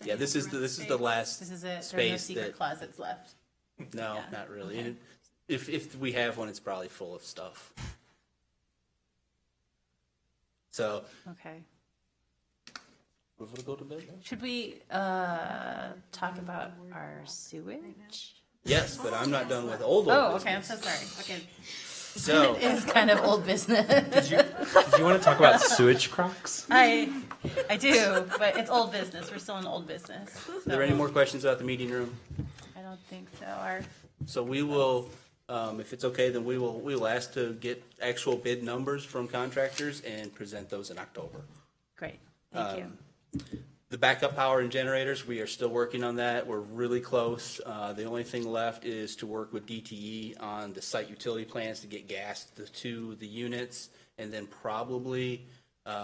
Yeah, this is the last This is it. There are no space secret that. closets left. No, Yeah. not really. Okay. And if we have one, it's probably full of stuff. So. Okay. We're gonna go to bed now? Should we talk about our sewage? Yes, but I'm not done with old Oh, okay. I'm business. so sorry. Okay. So, It is kind of old business. Did you want to talk about sewage crocs? I do, but it's old business. We're still in old business. are there any more questions about the meeting room? I don't think so. So we will, if it's okay, then we will ask to get actual bid numbers from contractors and present those in October. Great. Thank you. The backup power and generators, we are still working on that. We're really close. The only thing left is to work with DTE on the site utility plans to get gas to the units. And then probably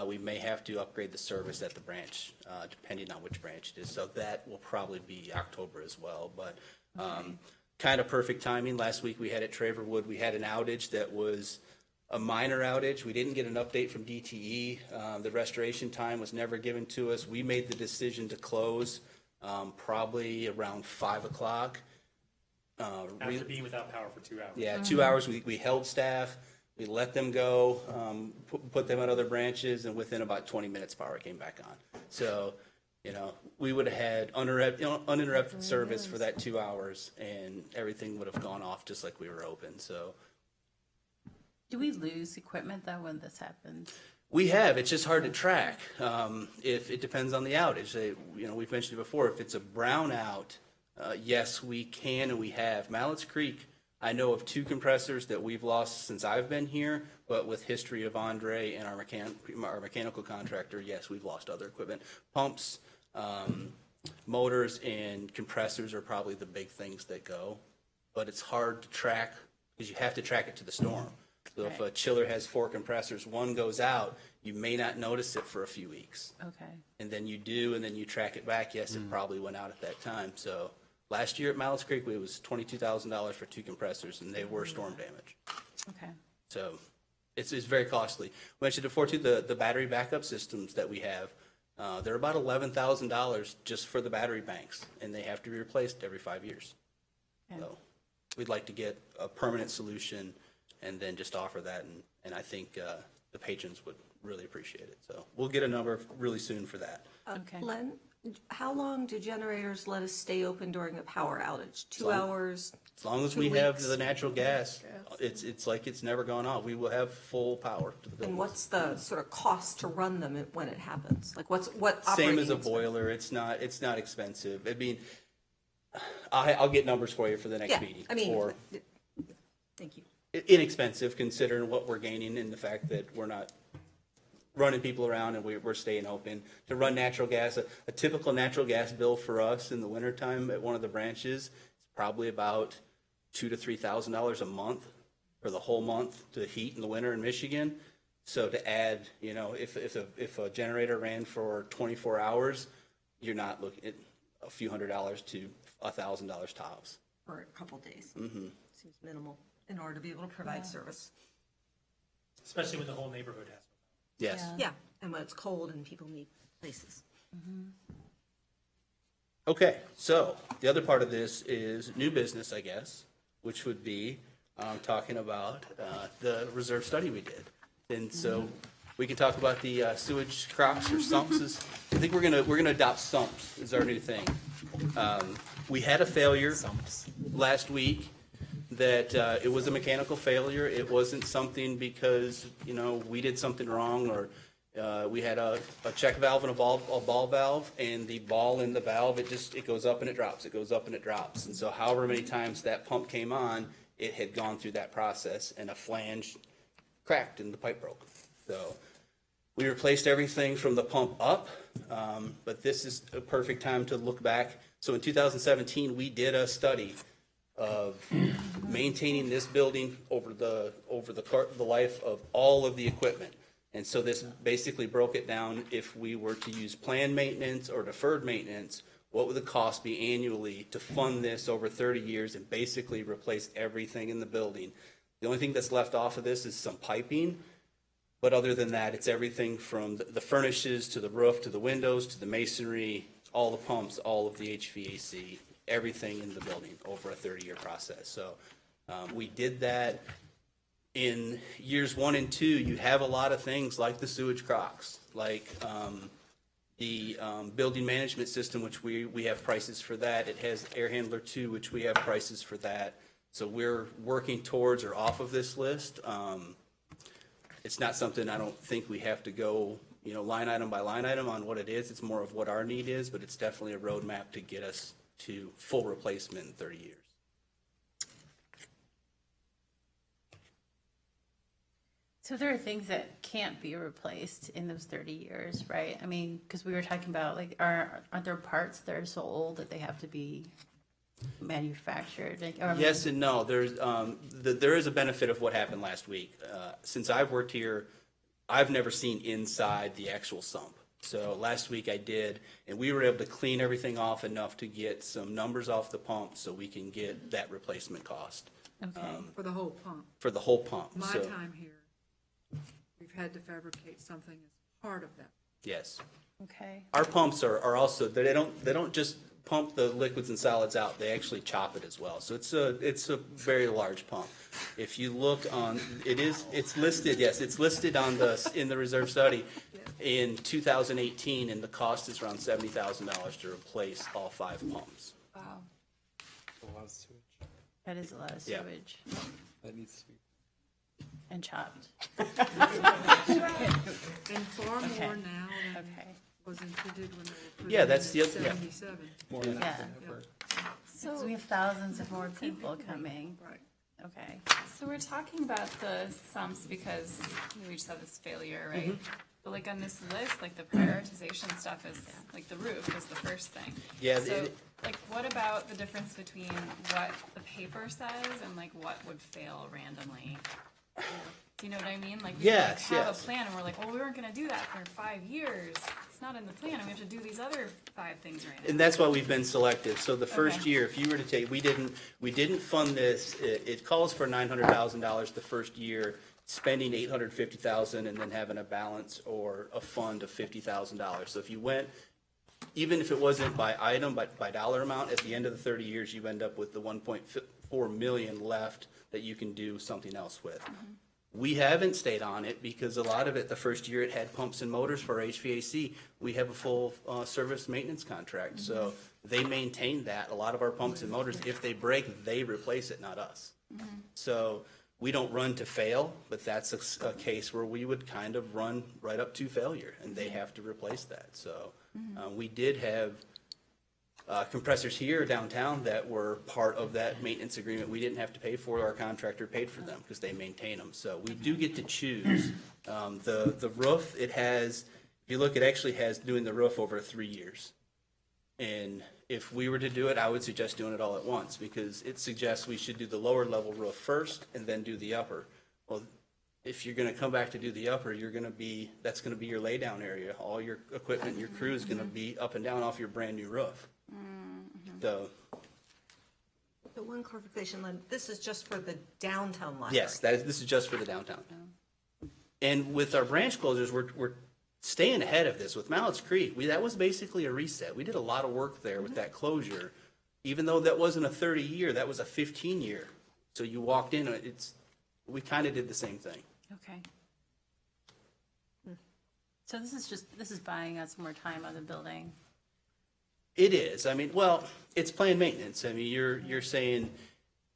we may have to upgrade the service at the branch, depending on which branch it is. So that will probably be October as well. But kind of perfect timing. Last week we had at Traverwood, we had an outage that was a minor outage. We didn't get an update from DTE. The restoration time was never given to us. We made the decision to close probably around 5 o'clock. Have to be without power for 2 hours. Yeah, 2 hours. We held staff. We let them go, put them at other branches, and within about 20 minutes, power came back on. So, we would have had uninterrupted service for that 2 hours, and everything would have gone off just like we were open. So. Do we lose equipment though when this happens? We have. It's just hard to track. If it depends on the outage. We've mentioned it before. If it's a brownout, yes, we can and we have. Mallett's Creek, I know of 2 compressors that we've lost since I've been here, but with history of Andre and our mechanical contractor, yes, we've lost other equipment. Pumps, motors, and compressors are probably the big things that go. But it's hard to track because you have to track it to the storm. So if a chiller has 4 compressors, one goes out, you may not notice it for a few weeks. Okay. And then you do, and then you track it back. Yes, it probably went out at that time. So last year at Mallett's Creek, it was $22,000 for 2 compressors, and they were storm damage. Okay. So it's very costly. We mentioned before, too, the battery backup systems that we have. They're about $11,000 just for the battery banks, and they have to be replaced every 5 years. Okay. So we'd like to get a permanent solution and then just offer that, and I think the patrons would really appreciate it. So we'll get a number really soon for that. Okay. Len, how long do generators let us stay open during a power outage? 2 hours? As long as 2 we have weeks? the natural gas, it's like it's never gone off. We will have full power to the And building. what's the sort of cost to run them when it happens? Like what Same as a operating boiler. It's not expensive. I mean, I'll get numbers for you for the next Yeah, meeting. I mean, Or thank you. inexpensive considering what we're gaining and the fact that we're not running people around and we're staying open. To run natural gas, a typical natural gas bill for us in the wintertime at one of the branches is probably about $2,000 to $3,000 a month for the whole month to heat in the winter in Michigan. So to add, if a generator ran for 24 hours, you're not looking at a few $100s to $1,000 tops. For a couple days. Mm-hmm. Seems minimal in order to be able to provide service. Especially when the whole neighborhood has. Yes. Yeah, and when it's cold and people need places. Okay, so the other part of this is new business, I guess, which would be talking about the reserve study we did. And so we can talk about the sewage crops or sumps. I think we're gonna adopt sumps is our new thing. We had a failure last week that it was a mechanical failure. It wasn't something because we did something wrong or we had a check valve and a ball valve, and the ball in the valve, it goes up and it drops. It goes up and it drops. And so however many times that pump came on, it had gone through that process, and a flange cracked and the pipe broke. So we replaced everything from the pump up, but this is a perfect time to look back. So in 2017, we did a study of maintaining this building over the life of all of the equipment. And so this basically broke it down. If we were to use planned maintenance or deferred maintenance, what would the cost be annually to fund this over 30 years and basically replace everything in the building? The only thing that's left off of this is some piping, but other than that, it's everything from the furnaces to the roof to the windows to the masonry, all the pumps, all of the HVAC, everything in the building over a 30-year process. So we did that. In years 1 and 2, you have a lot of things like the sewage crocs, like the building management system, which we have prices for that. It has Air Handler 2, which we have prices for that. So we're working towards or off of this list. It's not something I don't think we have to go, line item by line item on what it is. It's more of what our need is, but it's definitely a roadmap to get us to full replacement in 30 years. So there are things that can't be replaced in those 30 years, right? I mean, because we were talking about, like, aren't there parts that are so old that they have to be manufactured? Yes and no. There is a benefit of what happened last week. Since I've worked here, I've never seen inside the actual sump. So last week I did, and we were able to clean everything off enough to get some numbers off the pump so we can get that replacement cost. Okay. For the whole pump. For the whole pump. My So, time here, we've had to fabricate something as part of that. yes. Okay. Our pumps are also, they don't just pump the liquids and solids out, they actually chop it as well. So it's a very large pump. If you look on, it's listed on in the reserve study in 2018, and the cost is around $70,000 to replace all 5 pumps. Wow. A lot of sewage. That is a lot of Yeah. sewage That needs to be. and chopped. And far Okay. more now than Okay. was intended when they were put Yeah, in that's the in other- yeah. 77. More than Yeah. ever. So we have thousands of more people coming. Right. Okay. So we're talking about the sumps because we just had this failure, right? Mm-hmm. But like on this list, like the prioritization stuff is, like the roof is the first thing. Yeah, So, like, what about the difference between what the paper says and like what would fail randomly? Do you know what I mean? Like, we Yes, have yes. a plan and we're like, well, we weren't gonna do that for 5 years. It's not in the plan, and we have to do these other 5 things right now. And that's why we've been selective. So the first Okay. year, if you were to take, we didn't fund this. It calls for $900,000 the first year, spending $850,000 and then having a balance or a fund of $50,000. So if you went, even if it wasn't by item, but by dollar amount, at the end of the 30 years, you end up with the 1.4 million left that you can do something else with. We haven't stayed on it because a lot of it, the first year it had pumps and motors for HVAC. We have a full service maintenance contract, so they maintain that. A lot of our pumps and motors, if they break, they replace it, not us. So we don't run to fail, but that's a case where we would kind of run right up to failure, and they have to replace that. So we did have compressors here downtown that were part of that maintenance agreement. We didn't have to pay for, our contractor paid for them because they maintain them. So we do get to choose. The roof, it has, if you look, it actually has doing the roof over 3 years. And if we were to do it, I would suggest doing it all at once, because it suggests we should do the lower level roof first and then do the upper. Well, if you're gonna come back to do the upper, that's gonna be your laydown area. All your equipment, and your crew is gonna be up and down off your brand new roof. So, So one clarification, Lynn, this is just for the downtown library? yes, this is just for the downtown. And with our branch closures, we're staying ahead of this. With Mallett's Creek, that was basically a reset. We did a lot of work there with that closure. Even though that wasn't a 30-year, that was a 15-year. So you walked in, we kind of did the same thing. Okay. So this is buying us more time on the building. It is. I mean, well, it's planned maintenance. I mean, you're saying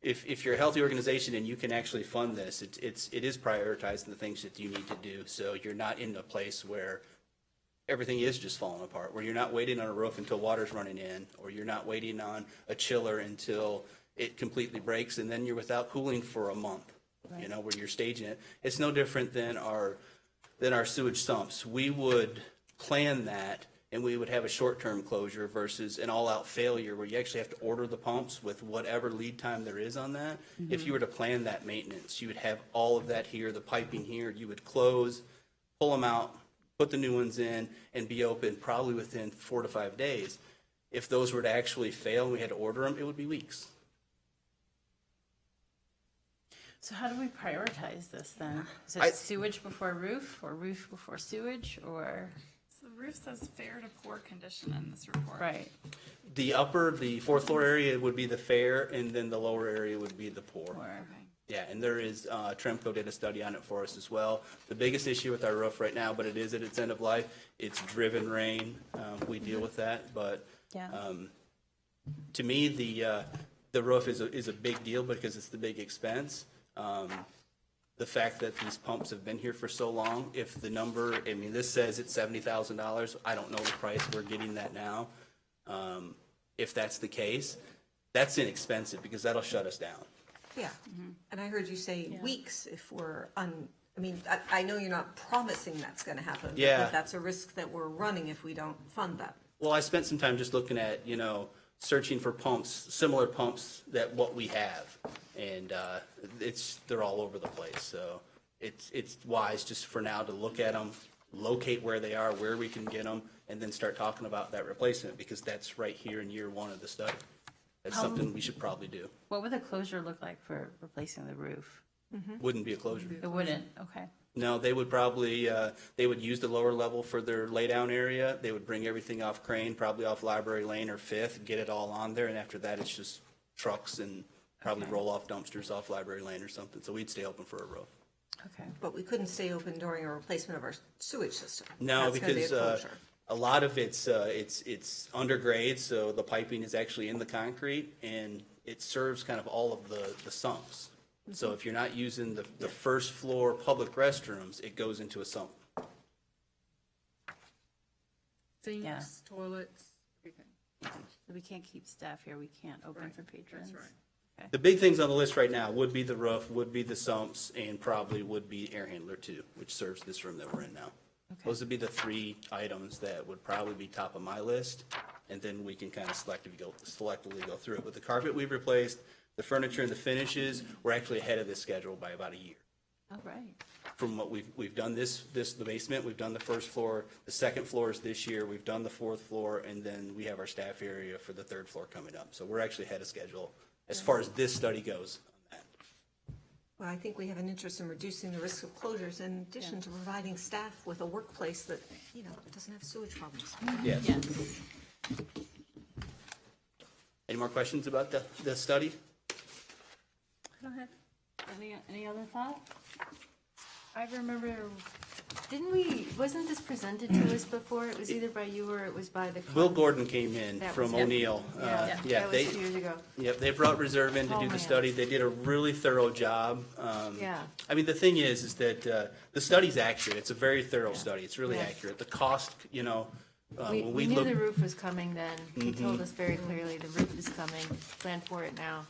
if you're a healthy organization and you can actually fund this, it is prioritizing the things that you need to do. So you're not in a place where everything is just falling apart, where you're not waiting on a roof until water's running in, or you're not waiting on a chiller until it completely breaks and then you're without cooling for a month. You know, where you're staging it. It's no different than our sewage sumps. We would plan that, and we would have a short-term closure versus an all-out failure where you actually have to order the pumps with whatever lead time there is on that. If you were to plan that maintenance, you would have all of that here, the piping here. You would close, pull them out, put the new ones in, and be open probably within 4 to 5 days. If those were to actually fail and we had to order them, it would be weeks. So how do we prioritize this then? Is it sewage before roof, or roof before sewage, or? So the roof says fair to poor condition in this report. Right. The fourth floor area would be the fair, and then the lower area would be the poor. Or, Yeah, and there is, Tremco did a study on it for us as well. The biggest issue with our roof right now, but it is at its end of life, it's driven rain. We deal with that, but yeah. to me, the roof is a big deal because it's the big expense. The fact that these pumps have been here for so long, if the number, I mean, this says it's $70,000. I don't know the price we're getting that now. If that's the case, that's inexpensive because that'll shut us down. Yeah, and I heard you say weeks if we're I mean, I know you're not promising that's gonna happen. Yeah. But that's a risk that we're running if we don't fund that. Well, I spent some time just looking at, searching for pumps, similar pumps that what we have. And they're all over the place. So it's wise just for now to look at them, locate where they are, where we can get them, and then start talking about that replacement because that's right here in year one of the study. That's something we should probably do. What would the closure look like for replacing the roof? Wouldn't be a closure. It wouldn't, okay. No, they would probably, they would use the lower level for their laydown area. They would bring everything off Crane, probably off Library Lane or Fifth, get it all on there, and after that, it's just trucks and probably roll off dumpsters off Library Lane or something. So we'd stay open for a roof. Okay. But we couldn't stay open during a replacement of our sewage system. No, That's gonna be a because closure. a lot of it's undergrade, so the piping is actually in the concrete, and it serves kind of all of the sumps. So if you're not using the first floor public restrooms, it goes into a sump. Sinks, toilets, everything. So we can't keep staff here, we can't open for patrons. That's right. The big things on the list right now would be the roof, would be the sumps, and probably would be air handler too, which serves this room that we're in now. Those would be the 3 items that would probably be top of my list, and then we can kind of selectively go through it. With the carpet we've replaced, the furniture and the finishes, we're actually ahead of this schedule by about a year. All right. From what we've done the basement, we've done the first floor, the second floor is this year, we've done the 4th floor, and then we have our staff area for the 3rd floor coming up. So we're actually ahead of schedule as far as this study goes on that. Well, I think we have an interest in reducing the risk of closures in addition to providing staff with a workplace that, doesn't have sewage problems. Yes. Yes. Any more questions about the study? I don't have any other thought? I remember, wasn't this presented to us before? It was either by you or it was by the. Will Gordon came in That from was- O'Neill. That was They, 2 years ago. yep, they brought Reserve in to Oh, do the man. study. They did a really thorough job. Yeah. I mean, the thing is that the study's accurate. It's a very thorough study. It's really Yeah. accurate. The cost, when We knew look, the roof was coming then. He told us very clearly, the roof is coming, plan for it now,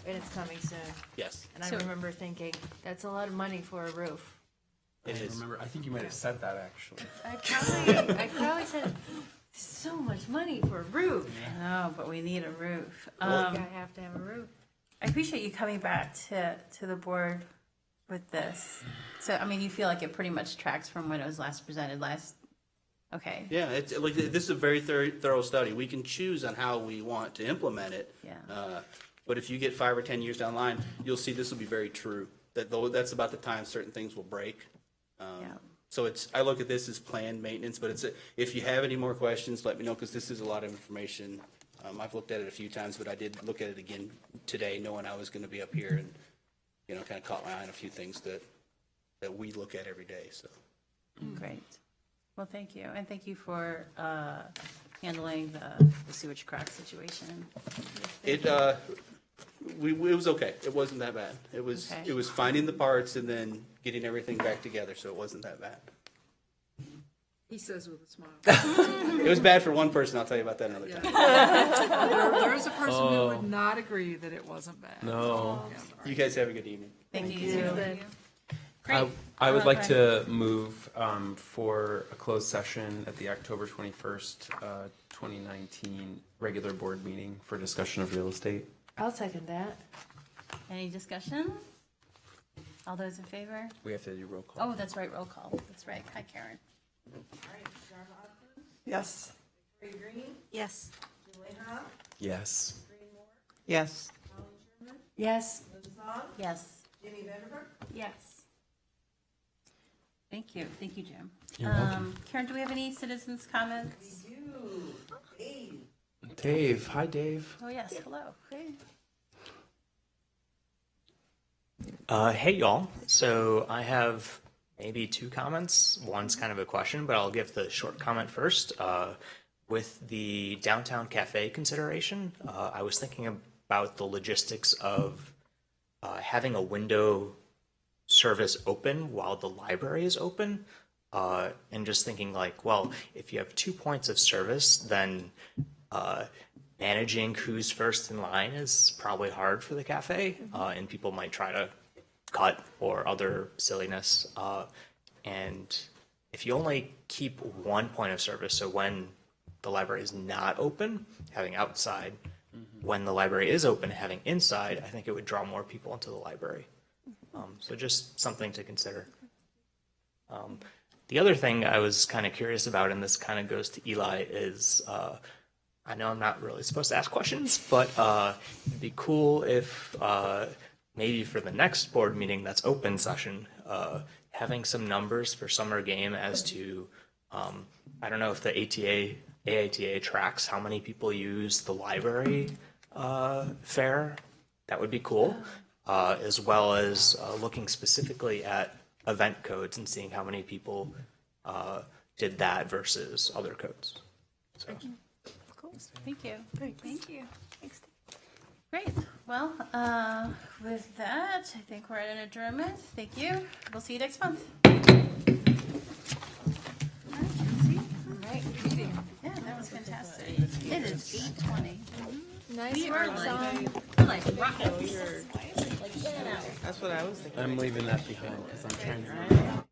and it's coming soon. yes, And I So- remember thinking, that's a lot of money for a roof. it is. I think you might have said that actually. I probably said So much money for a roof. No, but we need a roof. I have to have a roof. I appreciate you coming back to the board with this. So, I mean, you feel like it pretty much tracks from when it was last presented okay. Yeah, it's like, this is a very thorough study. We can choose on how we want to implement it. Yeah. But if you get 5 or 10 years down the line, you'll see this will be very true. That's about the time certain things will break. Yeah. So I look at this as planned maintenance, but if you have any more questions, let me know, because this is a lot of information. I've looked at it a few times, but I did look at it again today, knowing I was going to be up here, and kind of caught my eye on a few things that we look at every day. So Great. Well, thank you, and thank you for handling the sewage crack situation. it was okay. It wasn't that bad. It was finding the parts and then getting everything back together, so it wasn't that bad. He says with a smile. It was bad for one person. I'll tell you about that another time. There is a person who would not agree that it wasn't bad. No. You guys have a good evening. Thank you. I, I would like to move for a closed session at the October 21st, 2019 regular board meeting for discussion of real estate. I'll second that. Any discussion? All those in favor? We have to do roll call. Oh, that's right, roll call. That's right. Hi, Karen. Yes. Yes. Yes. Yes. Yes. Yes. Yes. Thank you. Thank you, Jim. You're welcome. Karen, do we have any citizens' comments? Dave. Hi, Dave. Oh, yes. Hello. Hey y'all. So I have maybe 2 comments. One's kind of a question, but I'll give the short comment first. With the downtown cafe consideration, I was thinking about the logistics of having a window service open while the library is open, and just thinking like, well, if you have 2 points of service, then managing who's first in line is probably hard for the cafe, and people might try to cut or other silliness. And if you only keep 1 point of service, so when the library is not open, having outside, when the library is open, having inside, I think it would draw more people into the library. So just something to consider. The other thing I was kind of curious about, and this kind of goes to Eli, is I know I'm not really supposed to ask questions, but it'd be cool if maybe for the next board meeting that's open session, having some numbers for summer game as to, I don't know if the AATA tracks how many people use the library fair. That would be cool, as well as looking specifically at event codes and seeing how many people did that versus other codes. So. Cool. Thank you. Thank you. Thanks. Great. Well, with that, I think we're at an adjournment. Thank you. We'll see you next month. All right. Yeah, that was fantastic. It is 8:20. Nice work, Sean. We're like rockets. That's what I was thinking. I'm leaving that behind because I'm trying to.